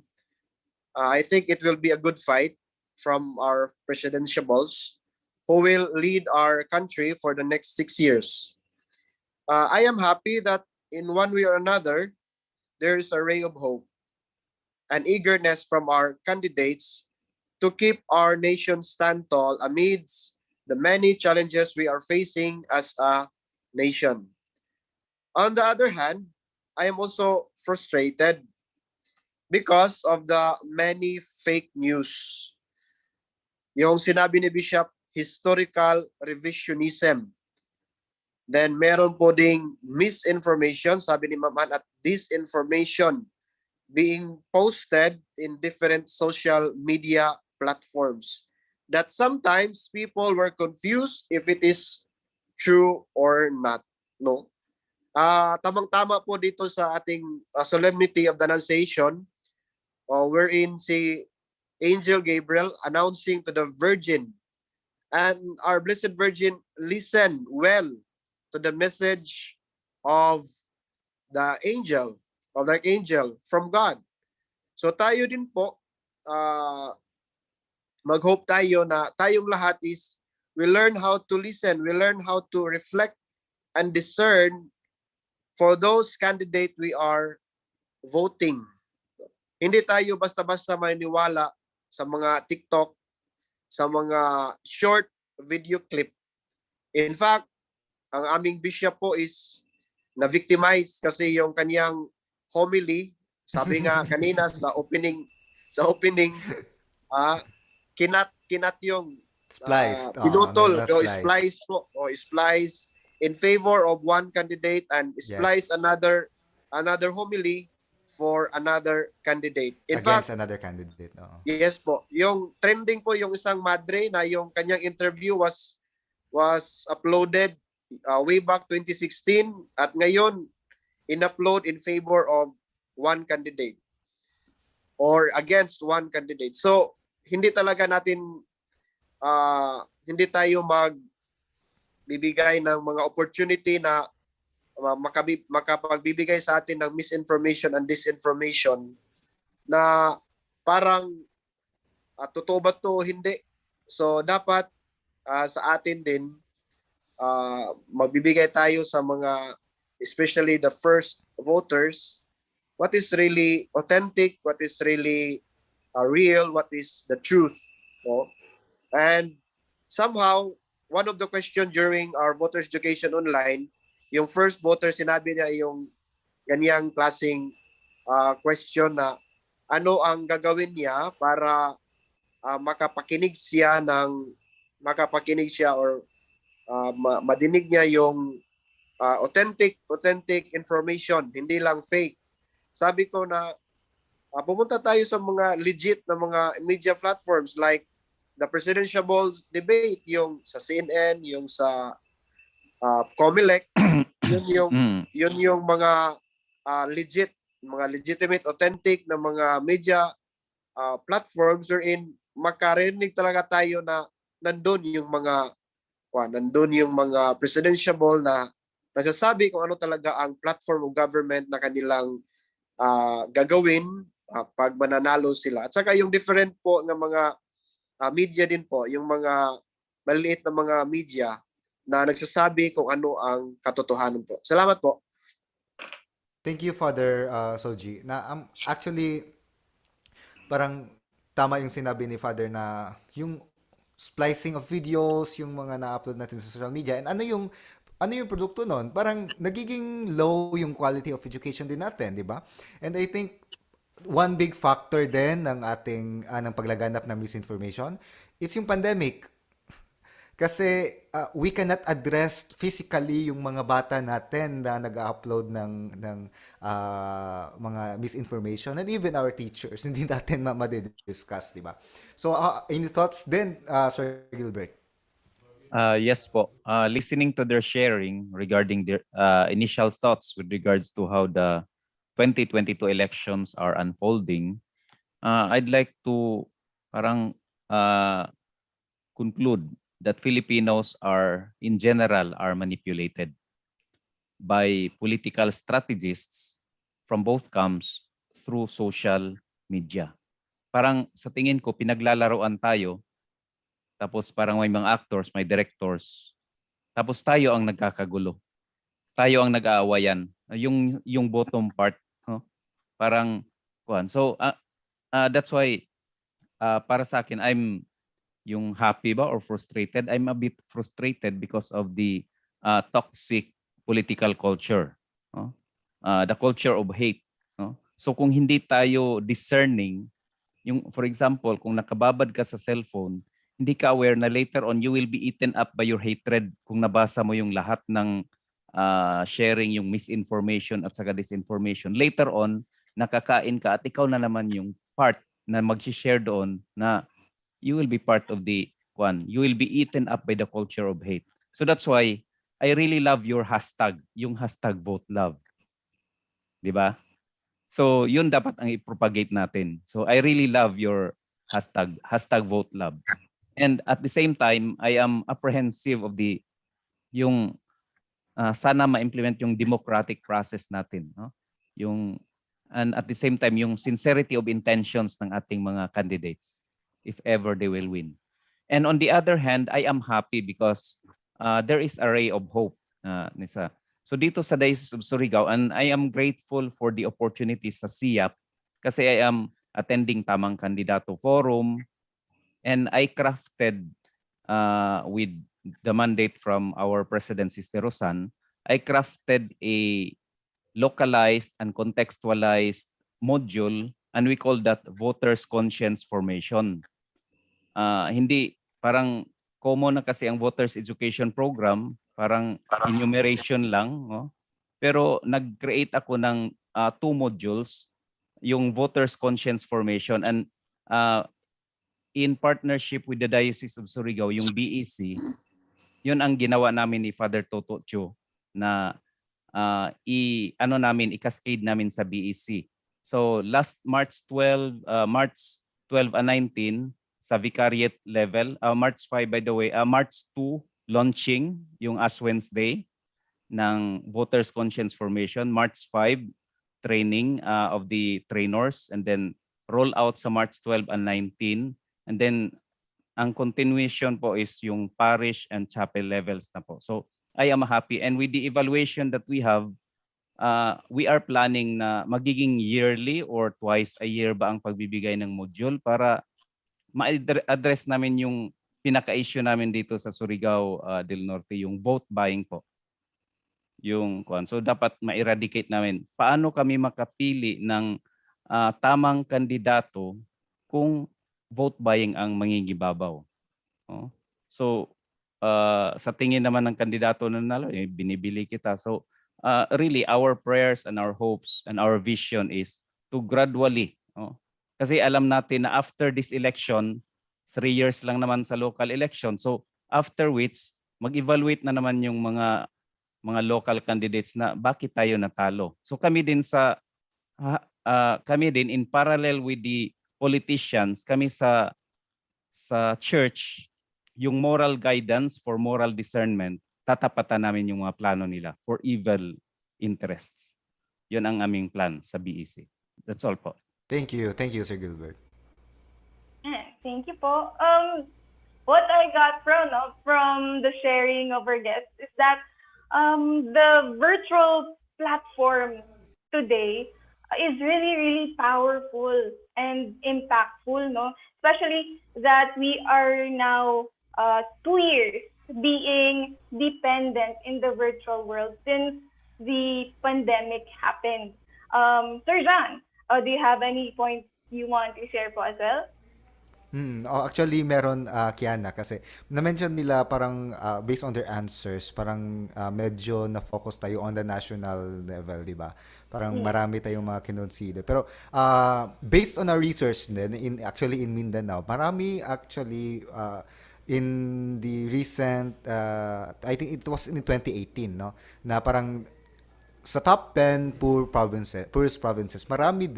I think it will be a good fight from our presidentiables who will lead our country for the next 6 years. I am happy that in one way or another, there is a ray of hope and eagerness from our candidates to keep our nation stand tall amidst the many challenges we are facing as a nation. On the other hand, I am also frustrated because of the many fake news. Yung sinabi ni Bishop, historical revisionism. Then meron po ding misinformation, sabi ni Maman, at disinformation being posted in different social media platforms that sometimes people were confused if it is true or not. No? Tamang-tama po dito sa ating solemnity of the Annunciation, wherein si Angel Gabriel announcing to the Virgin, and our Blessed Virgin listened well to the message of the angel, of the angel from God. So tayo din po, mag-hope tayo na tayong lahat is we learn how to listen, we learn how to reflect and discern for those candidate we are voting. Hindi tayo basta-basta maniniwala sa mga TikTok, sa mga short video clip. In fact, ang aming bishop po is na-victimize kasi yung kanyang homily, sabi nga kanina sa opening, kinat yung Spliced. pinutol, splice po, splice in favor of one candidate and splice another homily for another candidate. In Against fact, another candidate. yes po. Yung trending po yung isang madre na yung kanyang interview was uploaded way back 2016 at ngayon in-upload in favor of one candidate or against one candidate. So, hindi talaga natin hindi tayo magbibigay ng mga opportunity na makapagbibigay sa atin ng misinformation and disinformation na parang totoo ba to hindi. So dapat sa atin din magbibigay tayo sa mga, especially the first voters, what is really authentic, what is really real, what is the truth. No? And somehow one of the question during our voter education online, yung first voter, sinabi niya yung ganyang klaseng question na ano ang gagawin niya para makapakinig siya or madinig niya yung authentic information, hindi lang fake. Sabi ko na pumunta tayo sa mga legit na mga media platforms like the presidential debate, yung sa CNN, yung sa COMELEC, yun yung mga legitimate, authentic na mga media platforms wherein makarinig talaga tayo na nandun yung mga presidential na nagsasabi kung ano talaga ang platform of government na kanilang gagawin pag mananalo sila. At saka yung different po ng mga media din po, yung mga maliliit na mga media na nagsasabi kung ano ang katotohanan po. Salamat po. Thank you, Father Soji. Actually, parang tama yung sinabi ni Father na yung splicing of videos, yung mga na-upload natin sa social media, and ano yung produkto nun? Parang nagiging low yung quality of education din natin, di ba? And I think one big factor din ng ating ng paglaganap ng misinformation is yung pandemic. Kasi we cannot address physically yung mga bata natin na nag-upload ng mga misinformation, and even our teachers hindi natin ma-discuss, di ba? So any thoughts then, Sir Gilbert? Yes po. Listening to their sharing regarding their initial thoughts with regards to how the 2022 elections are unfolding, I'd like to parang conclude that Filipinos in general, are manipulated by political strategists from both camps through social media. Parang sa tingin ko, pinaglalaroan tayo, tapos parang may mga actors, may directors, tapos tayo ang nagkakagulo. Tayo ang nag-aawayan. Yung bottom part, parang kuan. So that's why para sa akin, I'm yung happy ba or frustrated? I'm a bit frustrated because of the toxic political culture, the culture of hate. So kung hindi tayo discerning, for example, kung nakababad ka sa cellphone, hindi ka aware na later on you will be eaten up by your hatred kung nabasa mo yung lahat ng sharing, yung misinformation at saka disinformation. Later on, nakakain ka at ikaw na naman yung part na mag-share doon na you will be part of the one. You will be eaten up by the culture of hate. So that's why I really love your hashtag, yung hashtag vote love. Di ba? So yun dapat ang i-propagate natin. So I really love your hashtag vote love. And at the same time, I am apprehensive of yung sana ma-implement yung democratic process natin. And at the same time, yung sincerity of intentions ng ating mga candidates, if ever they will win. And on the other hand, I am happy because there is a ray of hope, Nisa. So dito sa Diocese of Surigao, and I am grateful for the opportunity sa CEAP kasi I am attending Tamang Kandidato Forum, and I crafted with the mandate from our President Sister Rosan, I crafted a localized and contextualized module, and we call that Voters Conscience Formation. Hindi, parang common na kasi ang Voters Education Program, parang enumeration lang. Pero nag-create ako ng 2 modules, yung Voters Conscience Formation, and in partnership with the Diocese of Surigao, yung BEC, yun ang ginawa namin ni Father Toto Cho na i-cascade namin sa BEC. So last March 12 and 19 sa Vicariate level, March 5 by the way, March 2 launching yung Ash Wednesday ng Voters Conscience Formation, March 5 training of the trainers, and then roll out sa March 12 and 19, and then ang continuation po is yung parish and chapel levels na po. So I am happy, and with the evaluation that we have, we are planning na magiging yearly or twice a year ba ang pagbibigay ng module para ma-address namin yung pinaka-issue namin dito sa Surigao del Norte yung vote buying po. Yung so dapat ma-eradicate namin. Paano kami makapili ng tamang kandidato kung vote buying ang mangingibabaw? Oh. So sa tingin naman ng kandidato na nanalo, binibili kita. So really our prayers and our hopes and our vision is to gradually, kasi alam natin na after this election, 3 years lang naman sa local election. So after which mag-evaluate na naman yung mga local candidates na bakit tayo natalo. So kami din in parallel with the politicians, kami sa church, yung moral guidance for moral discernment, tatapatan namin yung mga plano nila for evil interests. Yun ang aming plan sa BEC. That's all po. Thank you, Sir Gilbert. Thank you po. What I got from the sharing of our guests is that the virtual platform today is really, really powerful and impactful, no? Especially that we are now 2 years being dependent in the virtual world since the pandemic happened. Sir John, do you have any points you want to share po as well? Actually, meron, Kiana, kasi na-mention nila parang based on their answers, parang medyo na-focus tayo on the national level, di ba? Parang marami tayong mga kinonsider. Pero based on our research din, actually in Mindanao, marami actually in the recent, I think it was in 2018, no? Na parang sa top 10 poorest provinces, marami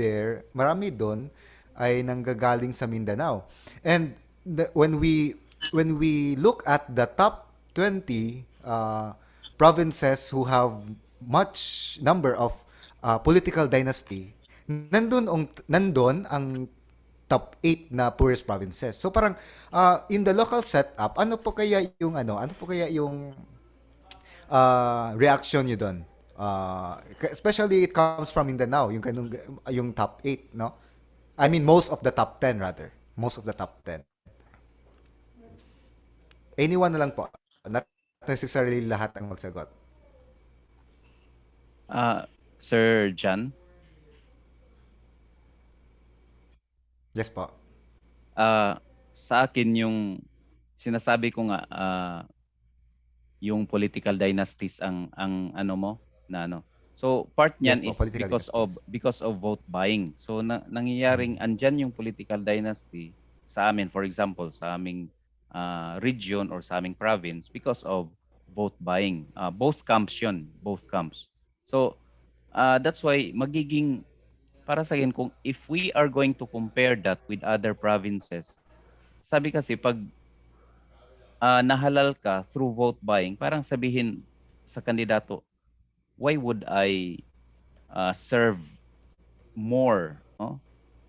doon ay nanggagaling sa Mindanao. And when we look at the top 20 provinces who have much number of political dynasty, nandun ang top 8 na poorest provinces. So parang in the local setup, ano po kaya yung reaction niyo doon? Especially it comes from Mindanao, yung top 8, no? I mean, most of the top 10 rather. Most of the top 10. Anyone na lang po. Not necessarily lahat ang magsagot. Sir John? Yes po. Sa akin yung sinasabi ko nga, yung political dynasties ang ano mo na ano. So part niyan Yes po, is because of vote buying. So nangyayaring andyan yung political dynasty sa amin, for example, sa aming region or sa aming province because of vote buying. Both camps yun, both camps. So that's why magiging para sa akin kung if we are going to compare that with other provinces, sabi kasi pag nahalal ka through vote buying, parang sabihin sa kandidato, why would I serve more? No?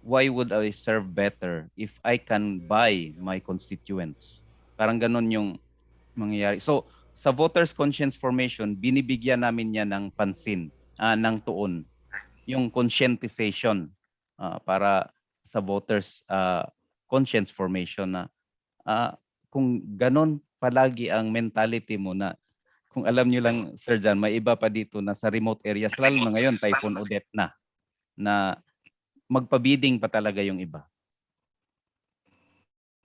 Why would I serve better if I can buy my constituents? Parang ganon yung mangyayari. So, sa voters' conscience formation, binibigyan namin yan ng pansin, ng tuon. Yung conscientization para sa voters' conscience formation na kung ganon palagi ang mentality mo na kung alam nyo lang, Sir John, may iba pa dito na sa remote areas, lalo na ngayon, Typhoon Odette na magpabidding pa talaga yung iba.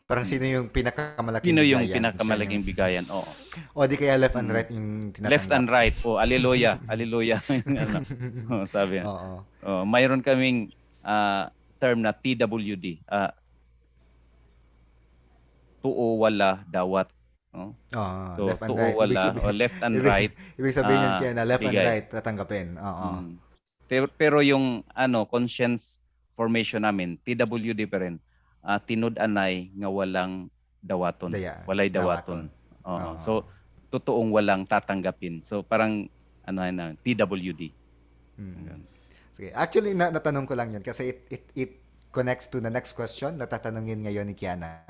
Parang sino yung pinakamalaking bigayan? Sino yung pinakamalaking bigayan, oo. O di kaya left and right yung tinatanggap. Left and right, aleluya, aleluya. Sabi yan. Mayroon kaming term na TWD, tuo wala dawat. So, left and right. Wala, left and right. Ibig sabihin yun kaya na left and right tatanggapin. Pero yung conscience formation namin, TWD pa rin, tinud-anay nga walang dawaton. Walay dawaton. So, totoong walang tatanggapin. So, parang TWD. Sige. Actually, natanong ko lang yun kasi it connects to the next question na tatanungin ngayon ni Kiana.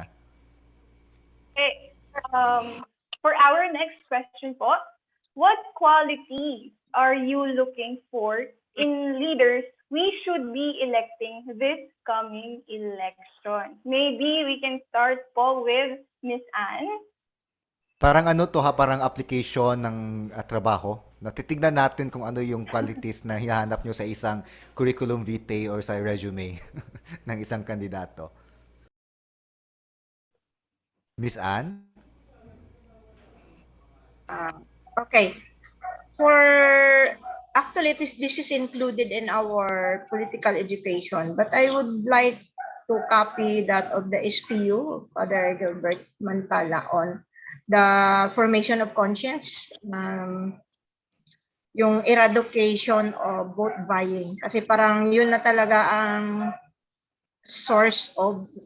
For our next question po, what qualities are you looking for in leaders we should be electing this coming election. Maybe we can start po with Miss Anne. Parang ano to ha, parang application ng trabaho. Natitignan natin kung ano yung qualities na hinahanap nyo sa isang curriculum vitae or sa resume ng isang kandidato. Miss Anne? Okay. Actually, this is included in our political education, but I would like to copy that of the SPU, Father Gilbert Mantala, on the formation of conscience, yung eradication of vote buying. Kasi parang yun na talaga ang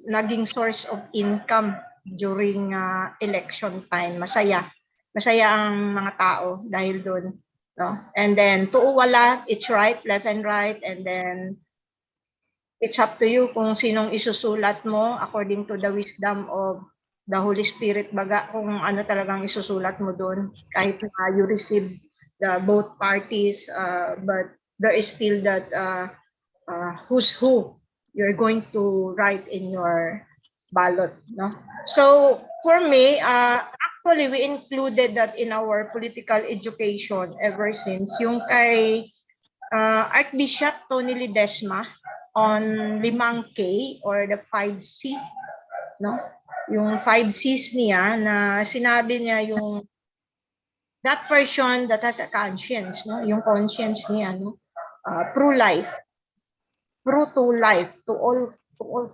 naging source of income during election time. Masaya ang mga tao dahil doon. No? And then, tuuwala, it's right, left and right, and then it's up to you kung sinong isusulat mo according to the wisdom of the Holy Spirit, baga kung ano talagang isusulat mo doon, kahit na you receive the both parties, but there is still that who's who you're going to write in your ballot. No? So, for me, actually, we included that in our political education ever since. Yung kay Archbishop Tony Ledesma on 5K or the 5C, no? Yung 5 C's niya na sinabi niya yung that person that has a conscience, no? Yung conscience niya, no? Pro-life, true to life, to all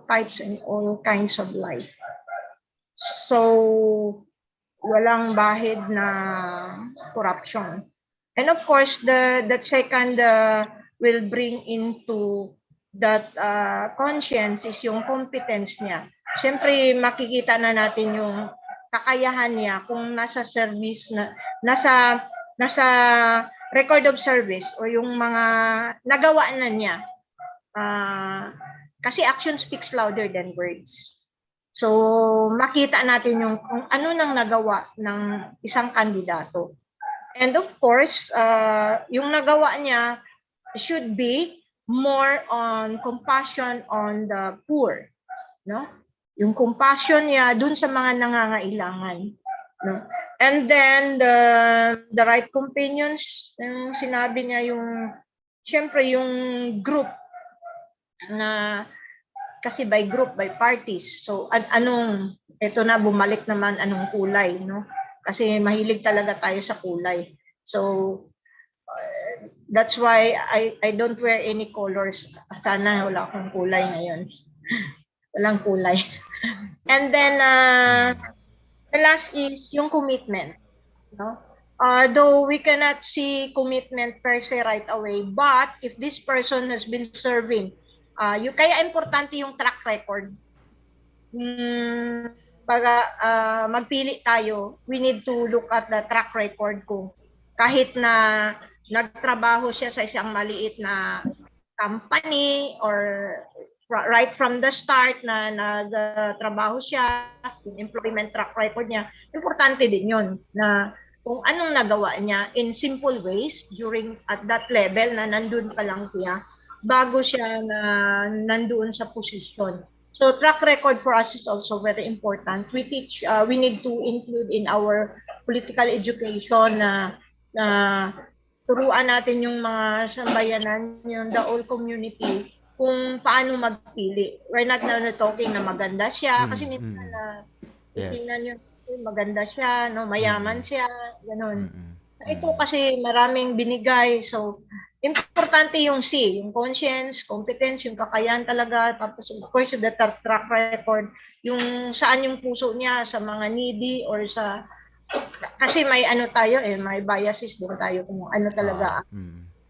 types and all kinds of life. So, walang bahid na corruption. And of course, the second will bring into that conscience is yung competence niya. Siyempre, makikita na natin yung kakayahan niya kung nasa service, nasa record of service o yung mga nagawa na niya. Kasi action speaks louder than words. So, makita natin yung kung ano nang nagawa ng isang kandidato. And of course, yung nagawa niya should be more on compassion on the poor, no? Yung compassion niya dun sa mga nangangailangan, no? And then the right companions, yung sinabi niya yung syempre yung group na kasi by group, by parties. So ito na bumalik naman anong kulay, no? Kasi mahilig talaga tayo sa kulay. So that's why I don't wear any colors. Sana wala akong kulay ngayon. Walang kulay. And then the last is yung commitment, no? Though we cannot see commitment per se right away, but if this person has been serving, kaya importante yung track record. Magpili tayo, we need to look at the track record ko. Kahit na nagtrabaho siya sa isang maliit na company or right from the start na nagtrabaho siya, yung employment track record niya, importante din yun na kung anong nagawa niya in simple ways during at that level na nandun pa lang siya bago siya na nandoon sa posisyon. So track record for us is also very important. We need to include in our political education na turuan natin yung mga sambayanan, yung the whole community, kung paano magpili. We're not talking na maganda siya, kasi minsan na titingnan yung maganda siya, no, mayaman siya, ganun. Ito kasi maraming binigay, so importante yung C, yung conscience, competence, yung kakayahan talaga, tapos of course the track record, yung saan yung puso niya sa mga needy or sa kasi may tayo may biases doon tayo kung ano talaga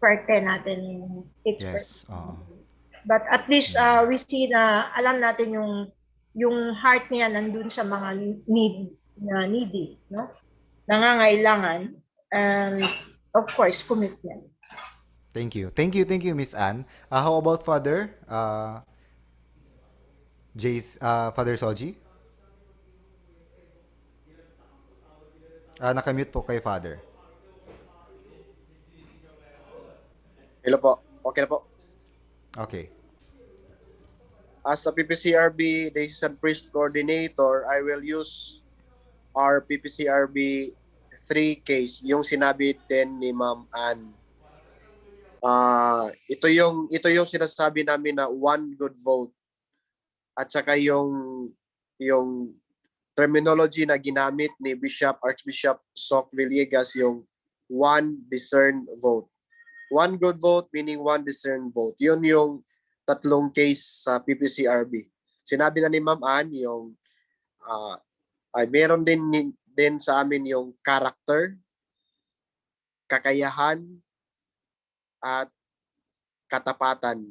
parte natin each person. But at least we see na alam natin yung heart niya nandun sa mga needy, no? Nangangailangan, and of course commitment. Thank you, Miss Anne. How about Father Father Soji? Nakamute po kay Father. Hello po. Okay na po. Okay. As a PPCRB Diocese and Priest Coordinator, I will use our PPCRB 3 case, yung sinabi din ni Ma'am Ann. Ito yung sinasabi namin na one good vote. At saka yung terminology na ginamit ni Archbishop Soc Villegas, yung one discerned vote. One good vote meaning one discerned vote. Yun yung tatlong case sa PPCRB. Sinabi na ni Ma'am Ann yung ay meron din sa amin yung character, kakayahan, at katapatan.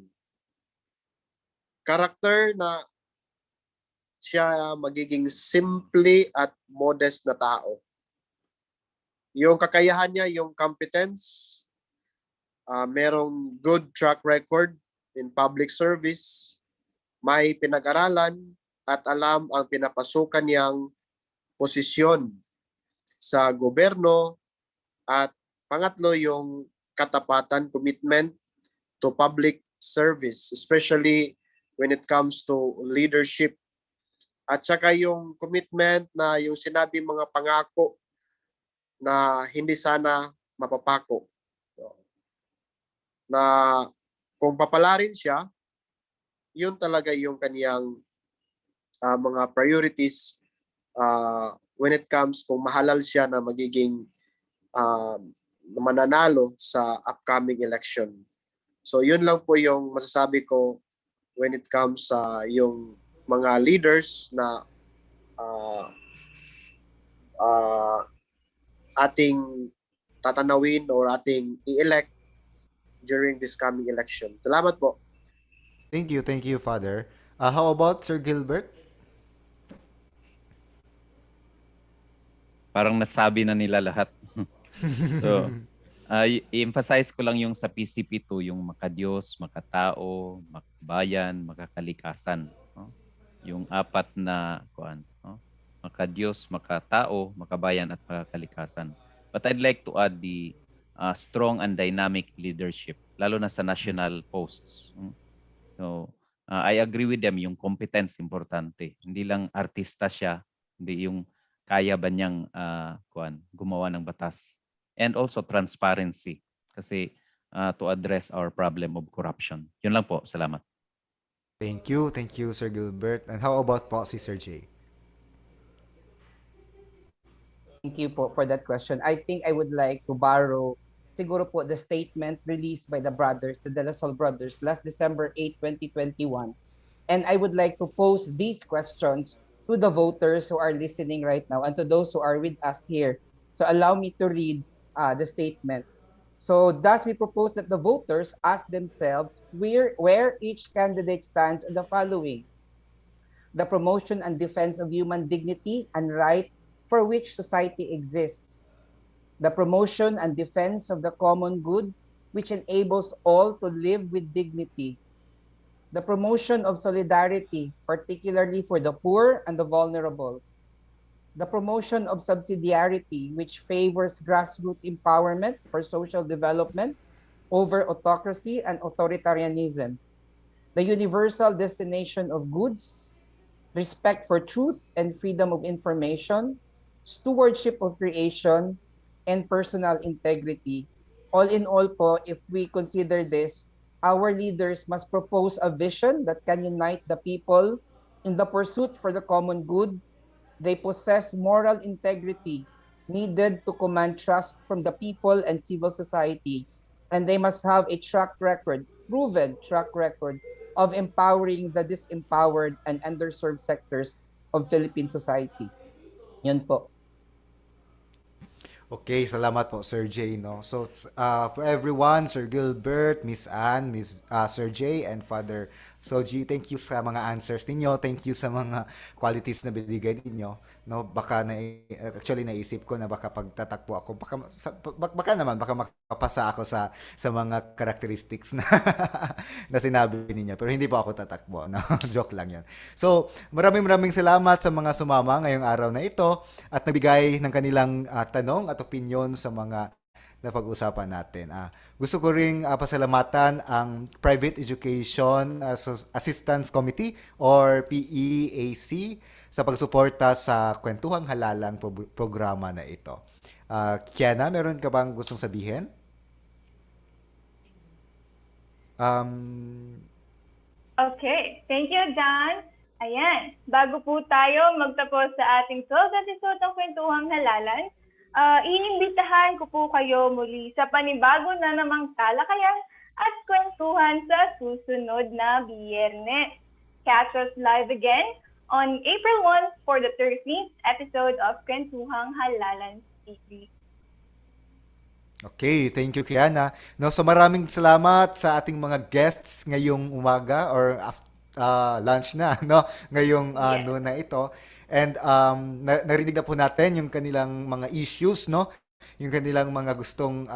Character na siya magiging simple at modest na tao. Yung kakayahan niya, yung competence, merong good track record in public service, may pinag-aralan at alam ang pinapasukan niyang posisyon sa gobyerno, at pangatlo yung katapatan, commitment to public service, especially when it comes to leadership. At saka yung commitment na yung sinabi mga pangako na hindi sana mapapako. Na kung papalarin siya, yun talaga yung kaniyang mga priorities when it comes kung mahalal siya na magiging mananalo sa upcoming election. So yun lang po yung masasabi ko when it comes sa yung mga leaders na ating tatanawin or ating i-elect during this coming election. Salamat po. Thank you, Father. How about Sir Gilbert? Parang nasabi na nila lahat. So, i-emphasize ko lang yung sa PCP2, yung makadiyos, makatao, makabayan, makakalikasan. No? Yung apat na kuan, no? Makadiyos, makatao, makabayan at makakalikasan. But I'd like to add the strong and dynamic leadership, lalo na sa national posts. So, I agree with them, yung competence importante. Hindi lang artista siya, hindi yung kaya ba niyang gumawa ng batas. And also transparency, kasi to address our problem of corruption. Yun lang po. Salamat. Thank you, Sir Gilbert. And how about po si Sir Jay? Thank you po for that question. I think I would like to borrow siguro po the statement released by the De La Salle brothers last December 8, 2021. And I would like to pose these questions to the voters who are listening right now and to those who are with us here. So allow me to read the statement. So thus we propose that the voters ask themselves where each candidate stands on the following: the promotion and defense of human dignity and right for which society exists, the promotion and defense of the common good which enables all to live with dignity, the promotion of solidarity, particularly for the poor and the vulnerable, the promotion of subsidiarity, which favors grassroots empowerment for social development over autocracy and authoritarianism, the universal destination of goods, respect for truth and freedom of information, stewardship of creation, and personal integrity. All in all po, if we consider this, our leaders must propose a vision that can unite the people in the pursuit for the common good. They possess moral integrity needed to command trust from the people and civil society. And they must have a proven track record of empowering the disempowered and underserved sectors of Philippine society. Yun po. Okay, salamat po, Sir Jay. No? So, for everyone, Sir Gilbert, Miss Anne, Sir Jay, and Father Soji, thank you sa mga answers ninyo. Thank you sa mga qualities na binigay ninyo. No, baka actually naisip ko na baka pagtatakbo ako, baka makapasa ako sa mga characteristics na na sinabi ninyo. Pero hindi pa ako tatakbo. No? Joke lang 'yan. So, maraming salamat sa mga sumama ngayong araw na ito at nagbigay ng kanilang tanong at opinion sa mga na pag-usapan natin. Gusto ko ring pasalamatan ang Private Education Assistance Committee or PEAC sa pagsuporta sa Kuwentuhang Halalan programa na ito. Kiana, meron ka bang gustong sabihin? Okay, thank you, John. Ayan, bago po tayo magtapos sa ating 12th episode ng Kuwentuhang Halalan, iimbitahan ko po kayo muli sa panibago na namang talakayan at kwentuhan sa susunod na Biyernes. Catch us live again on April 1 for the 13th episode of Kuwentuhang Halalan TV. Okay, thank you, Kiana. No, so maraming salamat sa ating mga guests ngayong umaga or lunch na, no? Ngayong noon na ito. And narinig na po natin yung kanilang mga issues, no? Yung kanilang mga gustong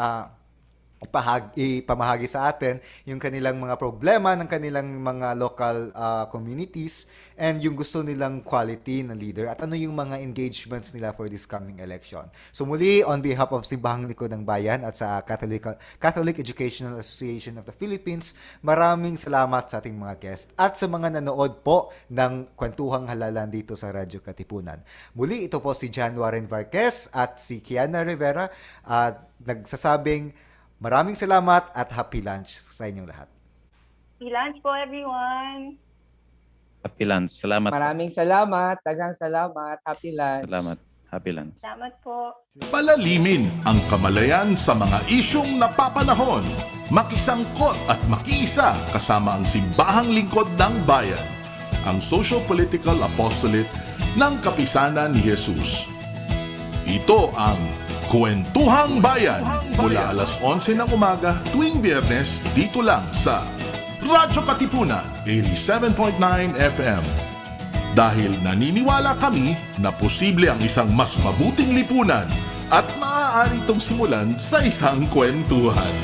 ipamahagi sa atin, yung kanilang mga problema ng kanilang mga local communities, and yung gusto nilang quality na leader, at ano yung mga engagements nila for this coming election. So muli, on behalf of Simbahang Lingkod ng Bayan at sa Catholic Educational Association of the Philippines, maraming salamat sa ating mga guests at sa mga nanood po ng Kuwentuhang Halalan dito sa Radyo Katipunan. Muli, ito po si John Warren Varquez at si Kiana Rivera at nagsasabing maraming salamat at happy lunch sa inyong lahat. Happy lunch po, everyone! Happy lunch. Salamat. Maraming salamat. Daghang salamat. Happy lunch. Salamat. Happy lunch. Salamat po. Palalimin ang kamalayan sa mga isyong napapanahon. Makisangkot at makiisa kasama ang Simbahang Lingkod ng Bayan. Ang Socio-Political Apostolate ng Kapisanan ni Jesus. Ito ang Kuwentuhang Bayan mula alas 11 ng umaga tuwing Biyernes dito lang sa Radyo Katipunan 87.9 FM. Dahil naniniwala kami na posible ang isang mas mabuting lipunan at maaari itong simulan sa isang kwentuhan.